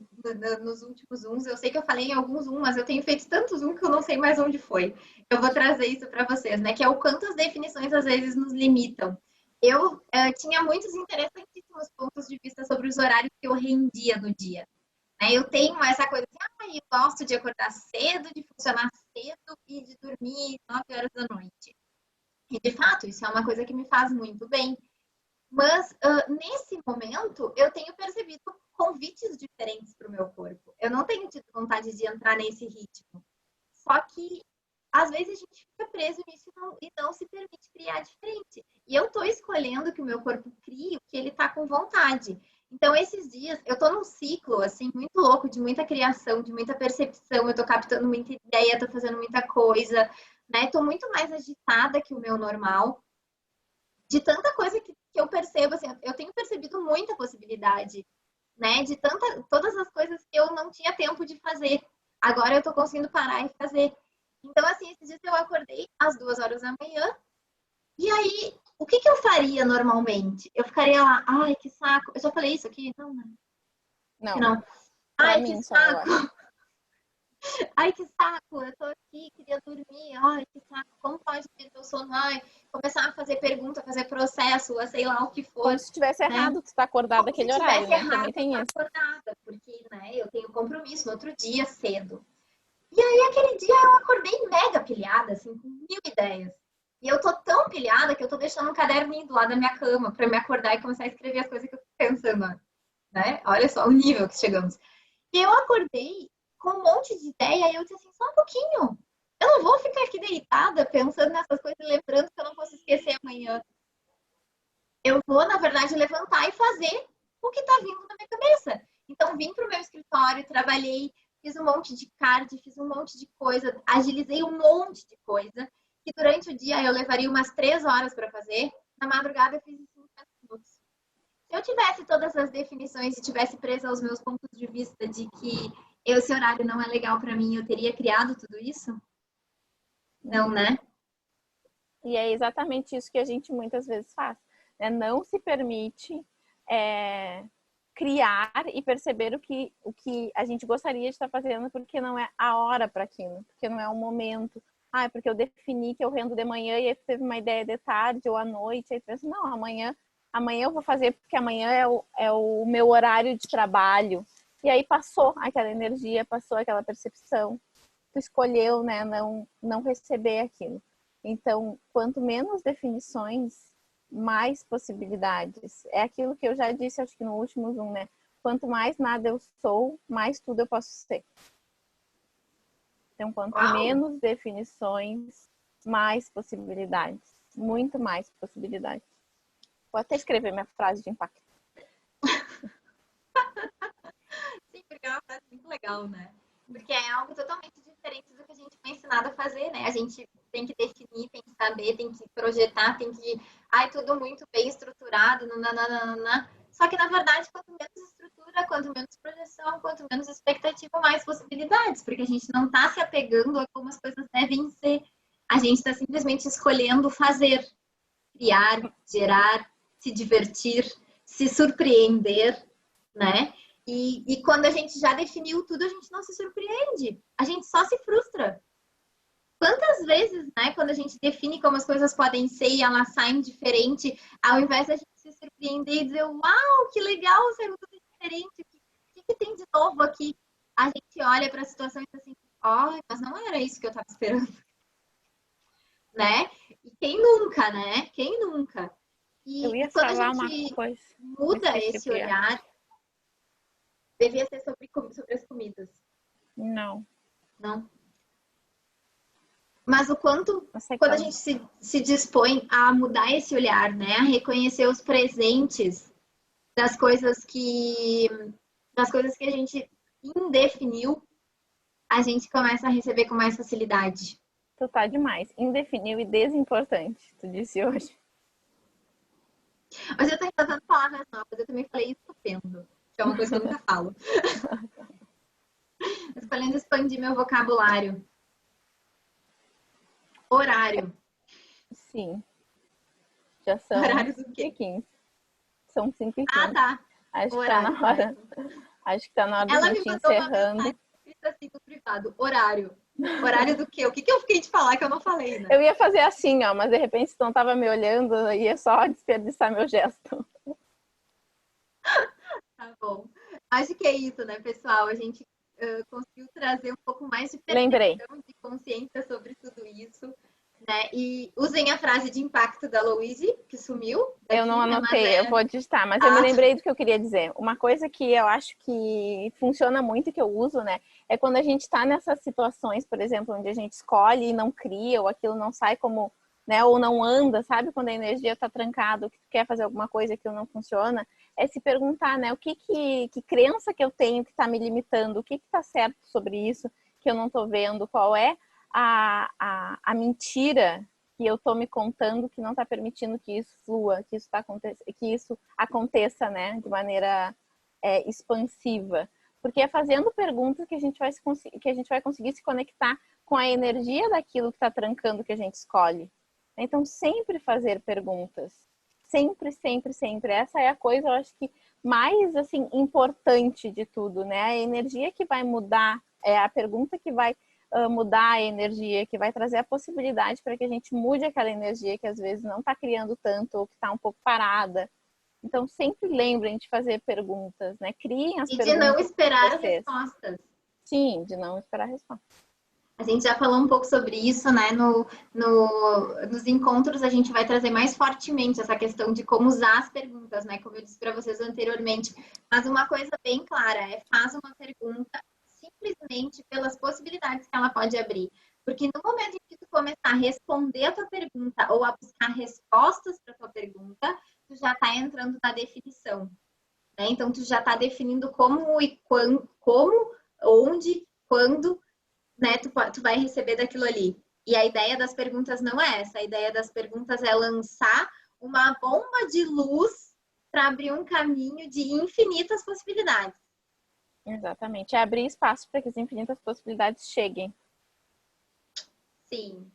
nos últimos Zooms. Eu sei que eu falei em alguns Zooms, mas eu tenho feito tantos Zooms que eu não sei mais onde foi. Eu vou trazer isso para vocês, né? Que é o quanto as definições às vezes nos limitam. Eu tinha muitos interessantíssimos pontos de vista sobre os horários que eu rendia no dia. Né? Eu tenho essa coisa assim, eu gosto de acordar cedo, de funcionar cedo e de dormir 9 horas da noite. E, de fato, isso é uma coisa que me faz muito bem. Mas, nesse momento, eu tenho percebido convites diferentes para o meu corpo. Eu não tenho tido vontade de entrar nesse ritmo. Só que, às vezes, a gente fica preso nisso e não se permite criar diferente. E eu estou escolhendo que o meu corpo crie o que ele está com vontade. Então, esses dias, eu estou num ciclo, assim, muito louco, de muita criação, de muita percepção. Eu estou captando muita ideia, estou fazendo muita coisa, né? Estou muito mais agitada que o meu normal. De tanta coisa que eu percebo, assim, eu tenho percebido muita possibilidade, né? De todas as coisas que eu não tinha tempo de fazer. Agora eu tô conseguindo parar e fazer. Então, assim, esses dias eu acordei às 2 horas da manhã. E aí, o que eu faria normalmente? Eu ficaria lá, ai, que saco. Eu já falei isso aqui? Não, né? Não. Ai, que saco. Ai, que saco, eu tô aqui, queria dormir. Ai, que saco, como pode ter meu sono? Ai, começar a fazer pergunta, fazer processo, a sei lá o que for. Como se estivesse errado tu estar acordada naquele horário, né? Também tem isso. Acordada, porque, né, eu tenho compromisso no outro dia cedo. E aí, aquele dia eu acordei mega pilhada, assim, com 1000 ideias. E eu tô tão pilhada que eu tô deixando um caderninho do lado da minha cama pra me acordar e começar a escrever as coisas que eu fico pensando, né? Olha só o nível que chegamos. E eu acordei com um monte de ideia, e eu disse assim, só um pouquinho. Eu não vou ficar aqui deitada pensando nessas coisas e lembrando que eu não posso esquecer amanhã. Eu vou, na verdade, levantar e fazer o que está vindo na minha cabeça. Então, vim para o meu escritório, trabalhei, fiz um monte de card, fiz um monte de coisa, agilizei um monte de coisa, que durante o dia eu levaria umas 3 horas para fazer. Na madrugada eu fiz em 50 minutos. Se eu tivesse todas as definições e tivesse presa aos meus pontos de vista de que esse horário não é legal para mim, eu teria criado tudo isso? Não, né? E é exatamente isso que a gente muitas vezes faz. Né? Não se permite criar e perceber o que a gente gostaria de estar fazendo porque não é a hora para aquilo, porque não é o momento. Ah, é porque eu defini que eu rendo de manhã e aí teve uma ideia de tarde ou à noite. Aí tu pensa, não, amanhã eu vou fazer porque amanhã é o meu horário de trabalho. E aí passou aquela energia, passou aquela percepção. Tu escolheu, né, não receber aquilo. Então, quanto menos definições, mais possibilidades. É aquilo que eu já disse, acho que no último Zoom, né? Quanto mais nada eu sou, mais tudo eu posso ser. Então, quanto menos definições, mais possibilidades. Muito mais possibilidades. Vou até escrever minha frase de impacto. Sim, porque é uma frase muito legal, né? Porque é algo totalmente diferente do que a gente foi ensinado a fazer, né? A gente tem que definir, tem que saber, tem que projetar, tem que... Ai, tudo muito bem estruturado, nananana. Só que, na verdade, quanto menos estrutura, quanto menos projeção, quanto menos expectativa, mais possibilidades. Porque a gente não está se apegando a como as coisas devem ser. A gente está simplesmente escolhendo fazer. Criar, gerar, se divertir, se surpreender, né? E quando a gente já definiu tudo, a gente não se surpreende. A gente só se frustra. Quantas vezes, né, quando a gente define como as coisas podem ser e elas saem diferente, ao invés da gente se surpreender e dizer, uau, que legal, saiu tudo diferente, o que tem de novo aqui? A gente olha para a situação e diz assim, ó, mas não era isso que eu estava esperando. Né? E quem nunca, né? Quem nunca? Eu ia quando falar a gente uma coisa, muda esse olhar, devia ser sobre as comidas. Não. Mas o quanto, quando a gente se dispõe a mudar esse olhar, né? A reconhecer os presentes, das coisas que a gente indefiniu, a gente começa a receber com mais facilidade. Tu tá demais. Indefinível e desimportante, tu disse hoje. Hoje eu tô tentando palavras novas, eu também falei estupendo, que é uma coisa que eu nunca falo. Escolhendo expandir meu vocabulário. Horário. Sim. Já são Horário do 5h15. São 5h15. Ah, tá. Acho Horário, que tá na hora. Acho que tá na hora da Ela gente me mandou encerrando. uma mensagem escrita assim no privado. Horário. Horário do quê? O que eu fiquei de falar que eu não falei, né? Eu ia fazer assim, ó, mas de repente se não tava me olhando, ia só desperdiçar meu gesto. Tá bom. Acho que é isso, né, pessoal? A gente conseguiu trazer um pouco mais de Lembrei. percepção, de consciência sobre tudo isso, né? E usem a frase de impacto da Louise, que sumiu. Daqui, Eu não anotei, né, eu vou digitar, mas eu me lembrei do que eu queria dizer. Uma coisa que eu acho que funciona muito, que eu uso, né, é quando a gente está nessas situações, por exemplo, onde a gente escolhe e não cria, ou aquilo não sai como, né, ou não anda, sabe? Quando a energia está trancada, ou que tu quer fazer alguma coisa e aquilo não funciona, é se perguntar, né, que crença que eu tenho que está me limitando, o que está certo sobre isso que eu não estou vendo, qual é a mentira que eu estou me contando que não está permitindo que isso flua, que isso aconteça, né, de maneira expansiva. Porque é fazendo perguntas que a gente vai conseguir se conectar com a energia daquilo que está trancando que a gente escolhe. Então, sempre fazer perguntas. Sempre, sempre, sempre. Essa é a coisa, eu acho que mais, assim, importante de tudo, né? A energia que vai mudar, é a pergunta que vai mudar a energia, que vai trazer a possibilidade para que a gente mude aquela energia que às vezes não está criando tanto ou que está um pouco parada. Então, sempre lembrem de fazer perguntas, né? Criem as perguntas. E de não esperar vocês. respostas. Sim, de não esperar respostas. A gente já falou um pouco sobre isso, né? Nos encontros a gente vai trazer mais fortemente essa questão de como usar as perguntas, né? Como eu disse para vocês anteriormente. Mas uma coisa bem clara é: faz uma pergunta simplesmente pelas possibilidades que ela pode abrir. Porque no momento em que tu começar a responder a tua pergunta ou a buscar respostas para a tua pergunta, tu já está entrando na definição. Né? Então, tu já está definindo como e quando, como, onde, quando, né, tu vai receber daquilo ali. E a ideia das perguntas não é essa. A ideia das perguntas é lançar uma bomba de luz para abrir um caminho de infinitas possibilidades. Exatamente. É abrir espaço para que as infinitas possibilidades cheguem. Sim.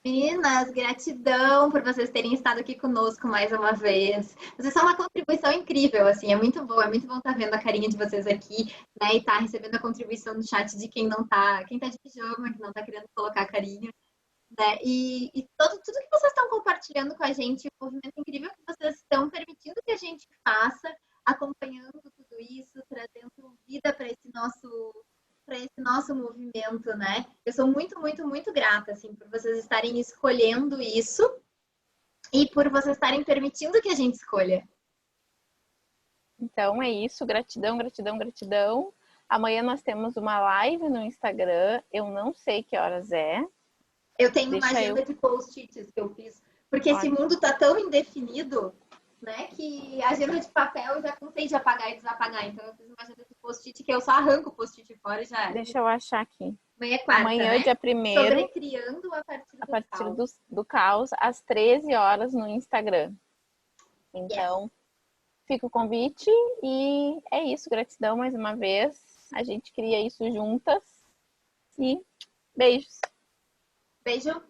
Meninas, gratidão por vocês terem estado aqui conosco mais uma vez. Vocês são uma contribuição incrível, assim, é muito bom estar vendo a carinha de vocês aqui, né, e tá recebendo a contribuição no chat de quem tá de pijama, que não tá querendo colocar a carinha, né, e tudo que vocês estão compartilhando com a gente, o movimento incrível que vocês estão permitindo que a gente faça, acompanhando tudo isso, trazendo vida para esse nosso movimento, né? Eu sou muito, muito, muito grata, assim, por vocês estarem escolhendo isso e por vocês estarem permitindo que a gente escolha. Então é isso, gratidão, gratidão, gratidão. Amanhã nós temos uma live no Instagram, eu não sei que horas é. Eu tenho uma agenda de post-its que eu fiz, porque esse mundo tá tão indefinido, né, que a agenda de papel eu já cansei de apagar e desapagar. Então eu fiz uma agenda de post-it que eu só arranco o post-it fora e já. Deixa eu achar aqui. Amanhã é quarta, Amanhã, né? dia 1º. Sobre criando a partir do caos, às 13 horas no Instagram. Então, fica o convite e é isso. Gratidão mais uma vez. A gente cria isso juntas. E beijos. Beijo.